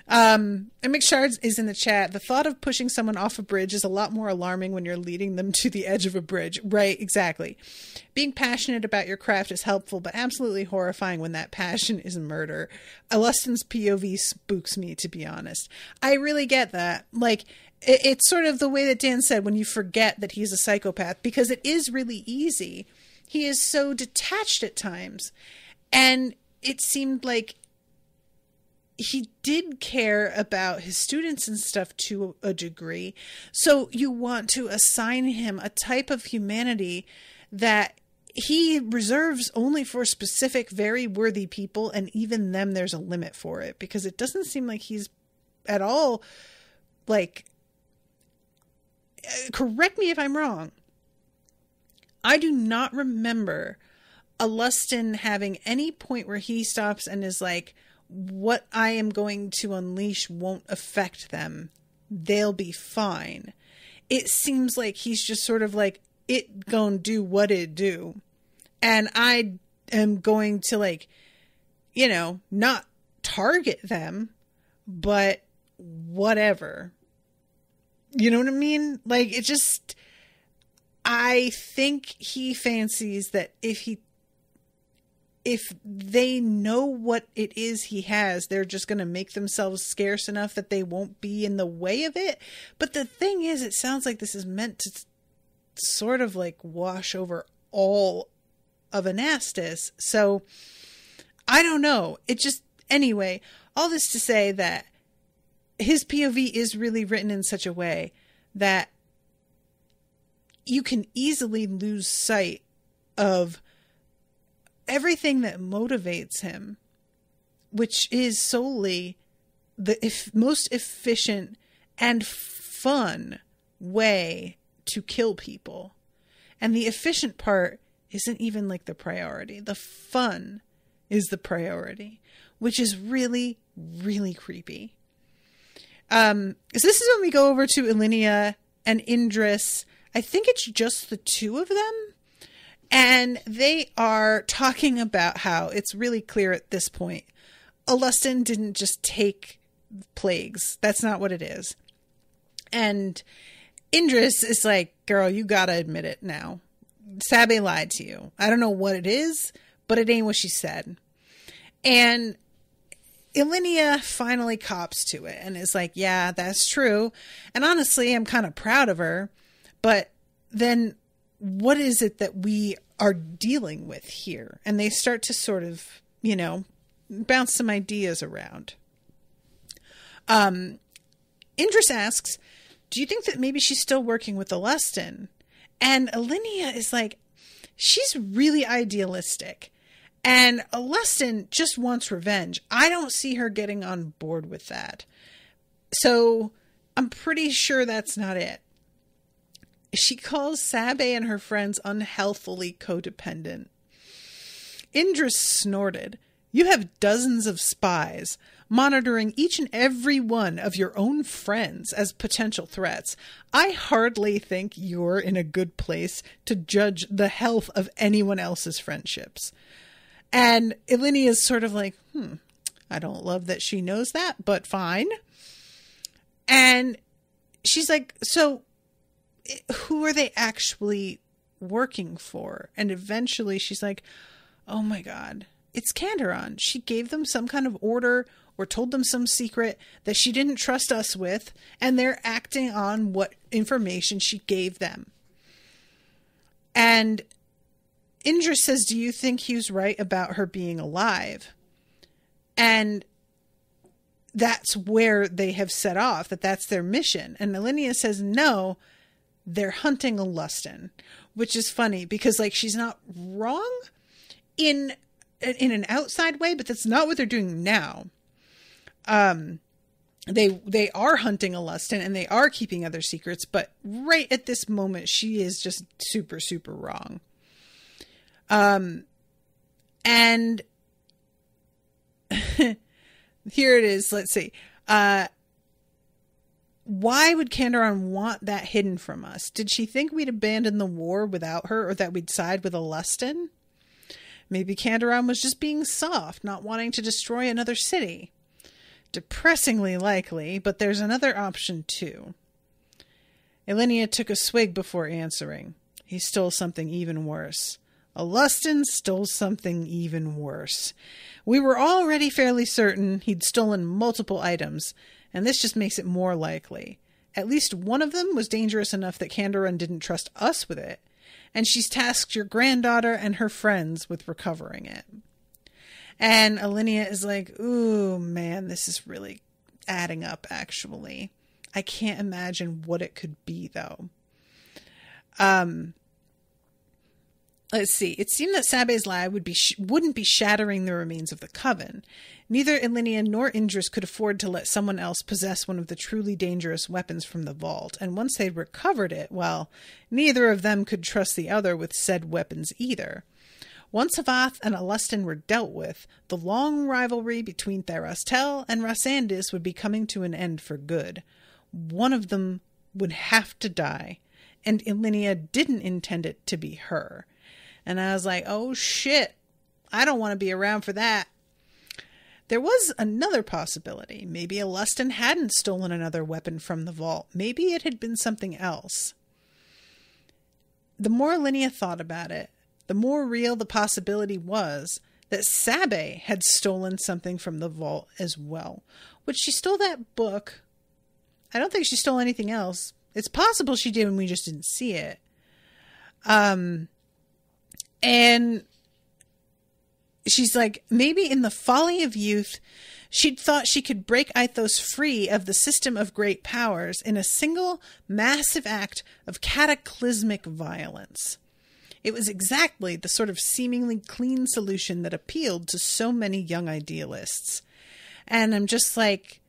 And McShards is in the chat. The thought of pushing someone off a bridge is a lot more alarming when you're leading them to the edge of a bridge. Right, exactly. Being passionate about your craft is helpful, but absolutely horrifying when that passion is murder. Alustin's POV spooks me, to be honest. I really get that. Like, it's sort of the way that Dan said, when you forget that he's a psychopath, because it is really easy. He is so detached at times. And it seemed like he did care about his students and stuff to a degree. So you want to assign him a type of humanity that he reserves only for specific, very worthy people. And even them, there's a limit for it, because it doesn't seem like he's at all like, correct me if I'm wrong, I do not remember Alustin having any point where he stops and is like, what I am going to unleash won't affect them. They'll be fine. It seems like he's just sort of like, it gonna do what it do. And I am going to, like, you know, not target them, but whatever. You know what I mean? Like, it just, I think he fancies that if they know what it is he has, they're just going to make themselves scarce enough that they won't be in the way of it. But the thing is, it sounds like this is meant to sort of like wash over all of Anastas. So I don't know. It just, anyway, all this to say that his POV is really written in such a way that you can easily lose sight of everything that motivates him, which is solely the most efficient and fun way to kill people. And the efficient part isn't even like the priority. The fun is the priority, which is really, really creepy. So this is when we go over to Ilinia and Indris. I think it's just the two of them. And they are talking about how it's really clear at this point, Alustin didn't just take plagues. That's not what it is. And Indris is like, girl, you gotta admit it now. Sabe lied to you. I don't know what it is, but it ain't what she said. And Ilinia finally cops to it and is like, yeah, that's true. And honestly, I'm kind of proud of her. But then what is it that we are dealing with here? And they start to sort of, you know, bounce some ideas around. Indris asks, do you think that maybe she's still working with Alustin? And Ilinia is like, she's really idealistic. And Alustin just wants revenge. I don't see her getting on board with that. So I'm pretty sure that's not it. She calls Sabe and her friends unhealthily codependent. Indris snorted. You have dozens of spies monitoring each and every one of your own friends as potential threats. I hardly think you're in a good place to judge the health of anyone else's friendships. And Ilinia is sort of like, I don't love that she knows that, but fine. And she's like, so who are they actually working for? And eventually she's like, oh my God, it's Kandaron. She gave them some kind of order or told them some secret that she didn't trust us with, and they're acting on what information she gave them. And Indris says, do you think Hugh's right about her being alive? And that's where they have set off, that's their mission. And Ilinia says, no, they're hunting Alustin, which is funny because, like, she's not wrong in an outside way, but that's not what they're doing now. They are hunting Alustin and they are keeping other secrets, but right at this moment, she is just super, super wrong. And here it is. Let's see. Why would Kandaron want that hidden from us? Did she think we'd abandon the war without her, or that we'd side with Alustin? Maybe Kandaron was just being soft, not wanting to destroy another city. Depressingly likely, but there's another option too. Ilinia took a swig before answering. He stole something even worse. Alustin stole something even worse. We were already fairly certain he'd stolen multiple items, and this just makes it more likely. At least one of them was dangerous enough that Kandaron didn't trust us with it, and she's tasked your granddaughter and her friends with recovering it. And Alinea is like, ooh, man, this is really adding up, actually. I can't imagine what it could be, though. Let's see. It seemed that Sabe's lie wouldn't be shattering the remains of the coven. Neither Alinea nor Indris could afford to let someone else possess one of the truly dangerous weapons from the vault, and once they'd recovered it, well, neither of them could trust the other with said weapons either. Once Havath and Alustin were dealt with, the long rivalry between Therastel and Rasandis would be coming to an end for good. One of them would have to die, and Alinea didn't intend it to be her. And I was like, oh shit, I don't want to be around for that. There was another possibility. Maybe Alustin hadn't stolen another weapon from the vault. Maybe it had been something else. The more Alinea thought about it, the more real the possibility was that Sabe had stolen something from the vault as well. Which she stole that book. I don't think she stole anything else. It's possible she did and we just didn't see it. And she's like, maybe in the folly of youth, she'd thought she could break Aithos free of the system of great powers in a single massive act of cataclysmic violence. It was exactly the sort of seemingly clean solution that appealed to so many young idealists. And I'm just like,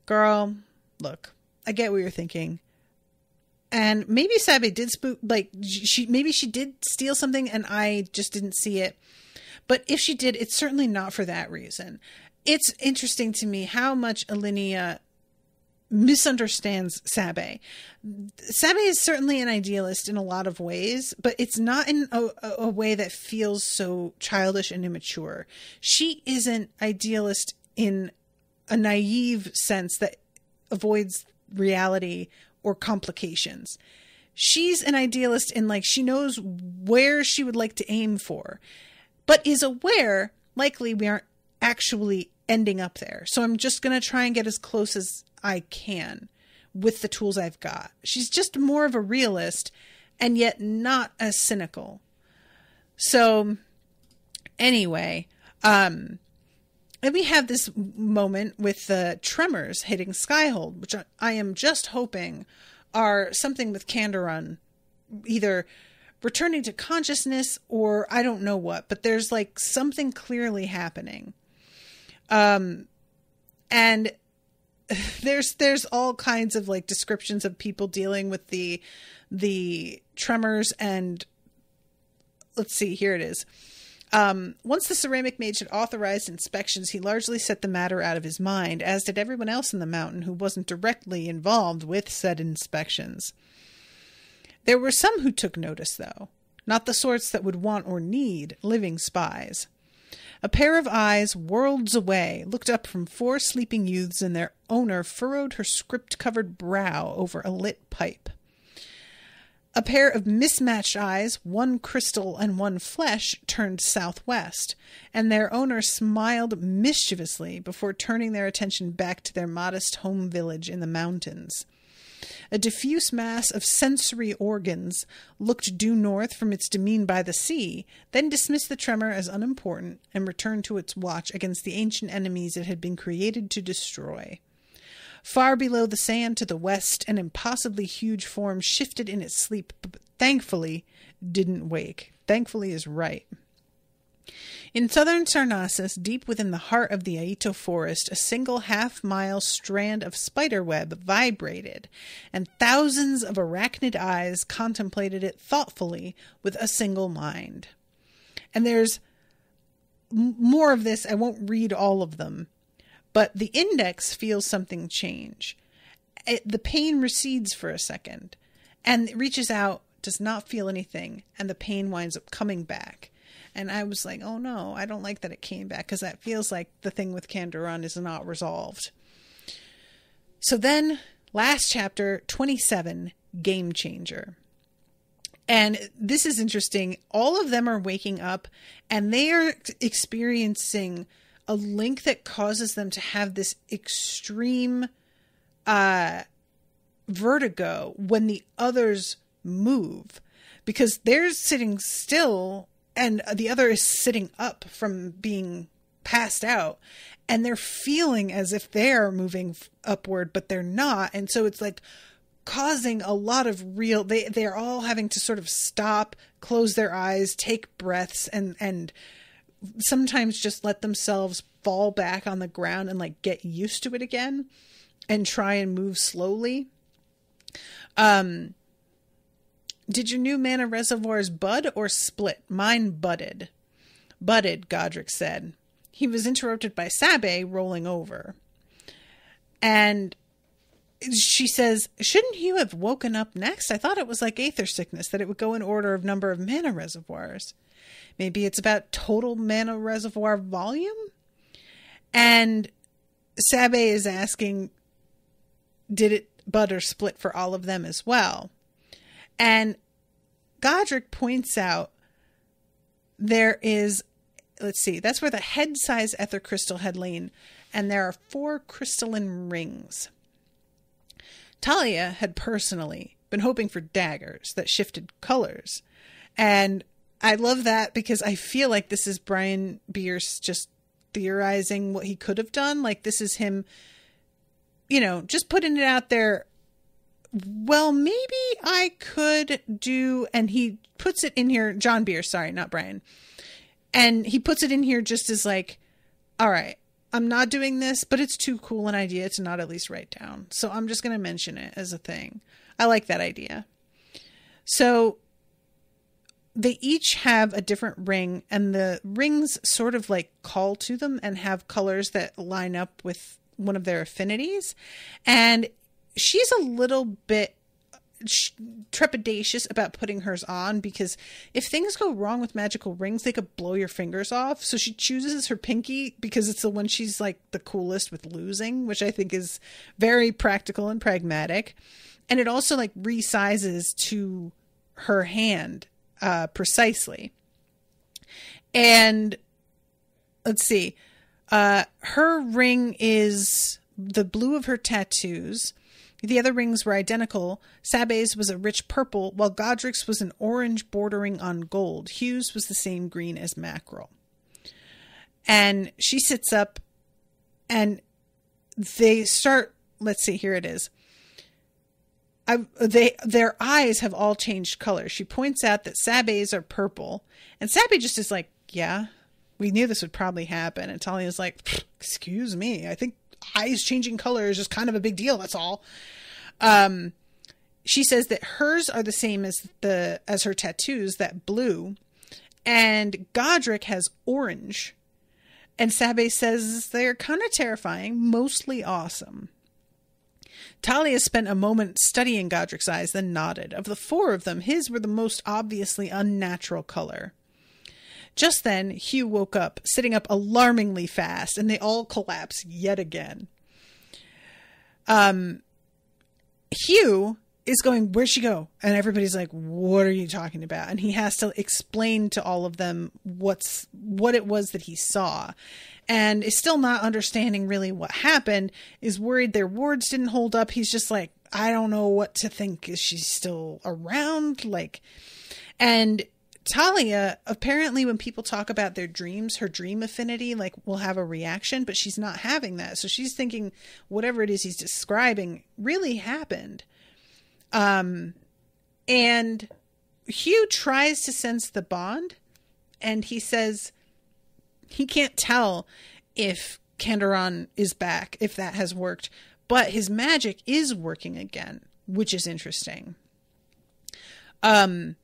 girl, look, I get what you're thinking. And maybe Sabe did maybe she did steal something and I just didn't see it. But if she did, it's certainly not for that reason. It's interesting to me how much Alinea misunderstands Sabe. Sabe is certainly an idealist in a lot of ways, but it's not in a way that feels so childish and immature. She is an idealist in a naive sense that avoids reality or complications. She's an idealist in she knows where she would like to aim for, but is aware likely we aren't actually ending up there. So I'm just going to try and get as close as I can with the tools I've got. She's just more of a realist and yet not as cynical. So anyway, and we have this moment with the tremors hitting Skyhold, which I am just hoping are something with Kandaron, either returning to consciousness or I don't know what, but there's something clearly happening. And there's all kinds of descriptions of people dealing with the tremors, and let's see, here it is. Once the ceramic mage had authorized inspections, he largely set the matter out of his mind, as did everyone else in the mountain who wasn't directly involved with said inspections. There were some who took notice, though, not the sorts that would want or need living spies. A pair of eyes, worlds away, looked up from 4 sleeping youths, and their owner furrowed her script-covered brow over a lit pipe. A pair of mismatched eyes, one crystal and one flesh, turned southwest, and their owner smiled mischievously before turning their attention back to their modest home village in the mountains. A diffuse mass of sensory organs looked due north from its demesne by the sea, then dismissed the tremor as unimportant and returned to its watch against the ancient enemies it had been created to destroy. Far below the sand to the west, an impossibly huge form shifted in its sleep, but thankfully didn't wake. Thankfully is right. In southern Sarnassus, deep within the heart of the Aito forest, a single half-mile strand of spiderweb vibrated, and thousands of arachnid eyes contemplated it thoughtfully with a single mind. And there's more of this. I won't read all of them. But the index feels something change. The pain recedes for a second, and it reaches out, does not feel anything, and the pain winds up coming back. And I was like, oh no, I don't like that it came back, because that feels like the thing with Kandaron is not resolved. So then, last chapter, 27, Game Changer. And this is interesting. All of them are waking up, and they are experiencing a link that causes them to have this extreme vertigo when the others move, because they're sitting still and the other is sitting up from being passed out, and they're feeling as if they're moving upward, but they're not. And so it's like causing a lot of real, they're all having to sort of stop, close their eyes, take breaths, and sometimes just let themselves fall back on the ground and like get used to it again and try and move slowly. Did your new mana reservoirs bud or split? Mine budded. Budded, Godric said. He was interrupted by Sabe rolling over. And she says, shouldn't you have woken up next? I thought it was like aether sickness, that it would go in order of number of mana reservoirs. Maybe it's about total mana reservoir volume? And Sabe is asking, did it bud or split for all of them as well? And Godric points out there is, let's see, that's where the head-size ether crystal had lain, and there are 4 crystalline rings. Talia had personally been hoping for daggers that shifted colors. And I love that because I feel like this is Brian Bierce just theorizing what he could have done. Like, this is him, you know, just putting it out there. Well, maybe I could do, and he puts it in here, John Bierce, sorry, not Brian. And he puts it in here just as like, all right, I'm not doing this, but it's too cool an idea to not at least write down. So I'm just going to mention it as a thing. I like that idea. So they each have a different ring, and the rings sort of like call to them and have colors that line up with one of their affinities. And she's a little bit trepidatious about putting hers on because if things go wrong with magical rings, they could blow your fingers off. So she chooses her pinky because it's the one she's like the coolest with losing, which I think is very practical and pragmatic. And it also like resizes to her hand precisely. And let's see, her ring is the blue of her tattoos. The other rings were identical. Sabe's was a rich purple, while Godric's was an orange bordering on gold. Hugh's was the same green as Mackerel. And she sits up and they start, let's see, here it is. Their eyes have all changed color. She points out that Sabe's are purple. And Sabe just is like, yeah, we knew this would probably happen. And Talia's like, excuse me, I think eyes changing color is just kind of a big deal. That's all. She says that hers are the same as her tattoos, that blue, and Godric has orange. And Sabe says they're kind of terrifying, mostly awesome. Talia spent a moment studying Godric's eyes, then nodded. Of the 4 of them, his were the most obviously unnatural color. Just then, Hugh woke up, sitting up alarmingly fast, and they all collapse yet again. Hugh is going, where'd she go? And everybody's like, what are you talking about? And he has to explain to all of them what it was that he saw. And is still not understanding really what happened, is worried their wards didn't hold up. He's just like, I don't know what to think. Is she still around? And Talia, apparently when people talk about their dreams, her dream affinity, will have a reaction, but she's not having that. So she's thinking whatever it is he's describing really happened. And Hugh tries to sense the bond, and he says he can't tell if Kandaron is back, if that has worked, but his magic is working again, which is interesting. And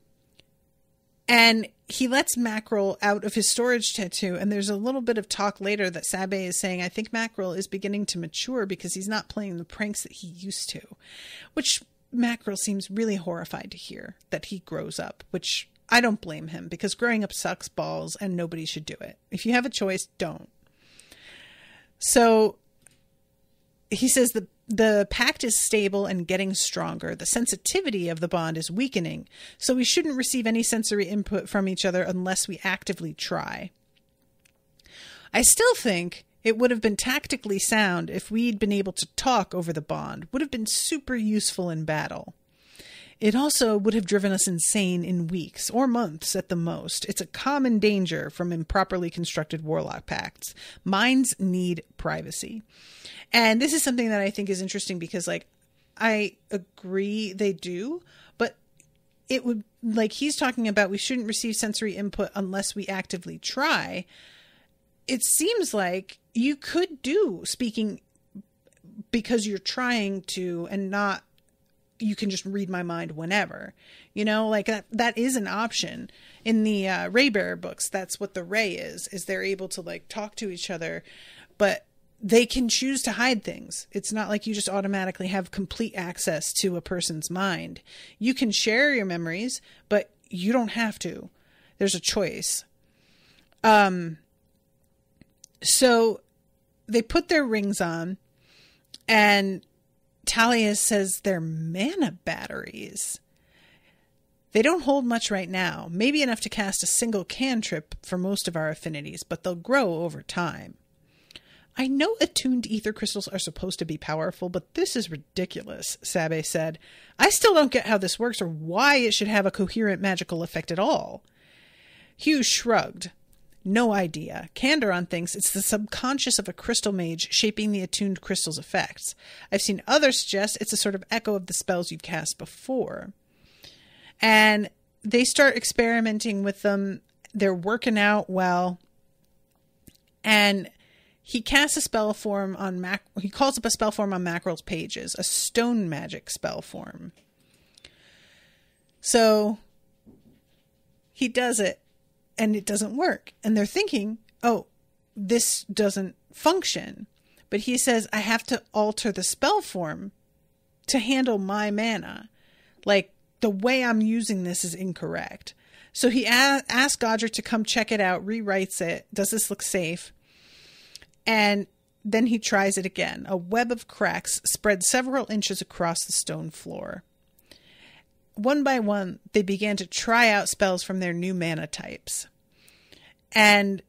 he lets Mackerel out of his storage tattoo, and there's a little bit of talk later that Sabe is saying, I think Mackerel is beginning to mature because he's not playing the pranks that he used to, which Mackerel seems really horrified to hear that he grows up, which I don't blame him because growing up sucks balls and nobody should do it. If you have a choice, don't. So he says the pact is stable and getting stronger. The sensitivity of the bond is weakening, so we shouldn't receive any sensory input from each other unless we actively try. I still think it would have been tactically sound if we'd been able to talk over the bond. Would have been super useful in battle. It also would have driven us insane in weeks or months at the most. It's a common danger from improperly constructed warlock pacts. Minds need privacy. And this is something that I think is interesting because, like, I agree they do, but it would, like he's talking about, we shouldn't receive sensory input unless we actively try. It seems like you could do speaking because you're trying to, and not, you can just read my mind whenever, you know, like that is an option in the Raybearer books. That's what the Ray is they're able to like talk to each other, but they can choose to hide things. It's not like you just automatically have complete access to a person's mind. You can share your memories, but you don't have to. There's a choice. So they put their rings on, and Talia says they're mana batteries. They don't hold much right now, maybe enough to cast a single cantrip for most of our affinities, but they'll grow over time. I know attuned ether crystals are supposed to be powerful, but this is ridiculous, Sabe said. I still don't get how this works or why it should have a coherent magical effect at all. Hugh shrugged. No idea. Candoron thinks it's the subconscious of a crystal mage shaping the attuned crystal's effects. I've seen others suggest it's a sort of echo of the spells you've cast before. And they start experimenting with them. They're working out well. And he casts a spell form on he calls up a spell form on Mackerel's pages, a stone magic spell form. So he does it, and it doesn't work. And they're thinking, oh, this doesn't function. But he says, I have to alter the spell form to handle my mana. Like, the way I'm using this is incorrect. So he asks Godric to come check it out, rewrites it. Does this look safe? And then he tries it again. A web of cracks spread several inches across the stone floor. One by one, they began to try out spells from their new mana types. And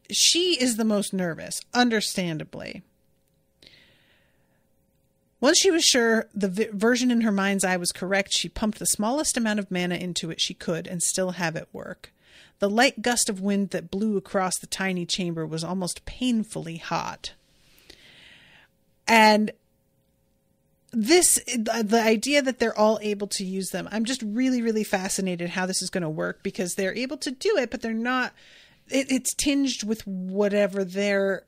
she is the most nervous, understandably. Once she was sure the version in her mind's eye was correct, she pumped the smallest amount of mana into it she could and still have it work. The light gust of wind that blew across the tiny chamber was almost painfully hot. And the idea that they're all able to use them, I'm just really, really fascinated how this is going to work, because they're able to do it, but they're not, it's tinged with whatever their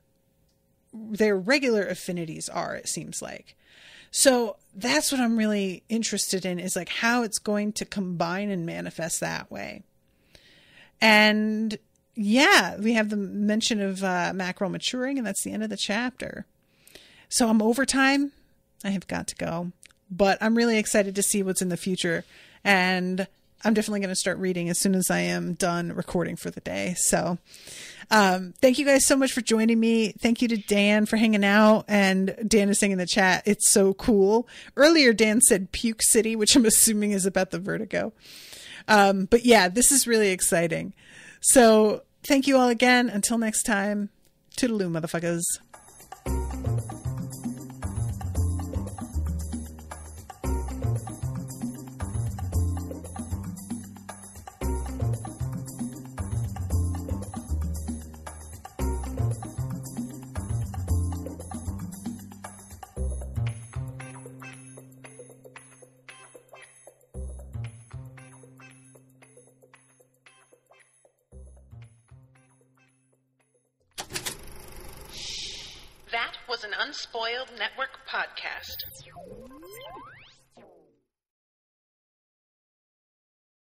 regular affinities are, it seems like. So that's what I'm really interested in, is like how it's going to combine and manifest that way. And yeah, we have the mention of Mackerel maturing, and that's the end of the chapter. So I'm over time. I have got to go, but I'm really excited to see what's in the future. And I'm definitely going to start reading as soon as I am done recording for the day. So thank you guys so much for joining me. Thank you to Dan for hanging out. And Dan is saying in the chat, it's so cool. Earlier, Dan said Puke City, which I'm assuming is about the vertigo. But yeah, this is really exciting. So thank you all again. Until next time, toodaloo, motherfuckers. That was an Unspoiled Network podcast.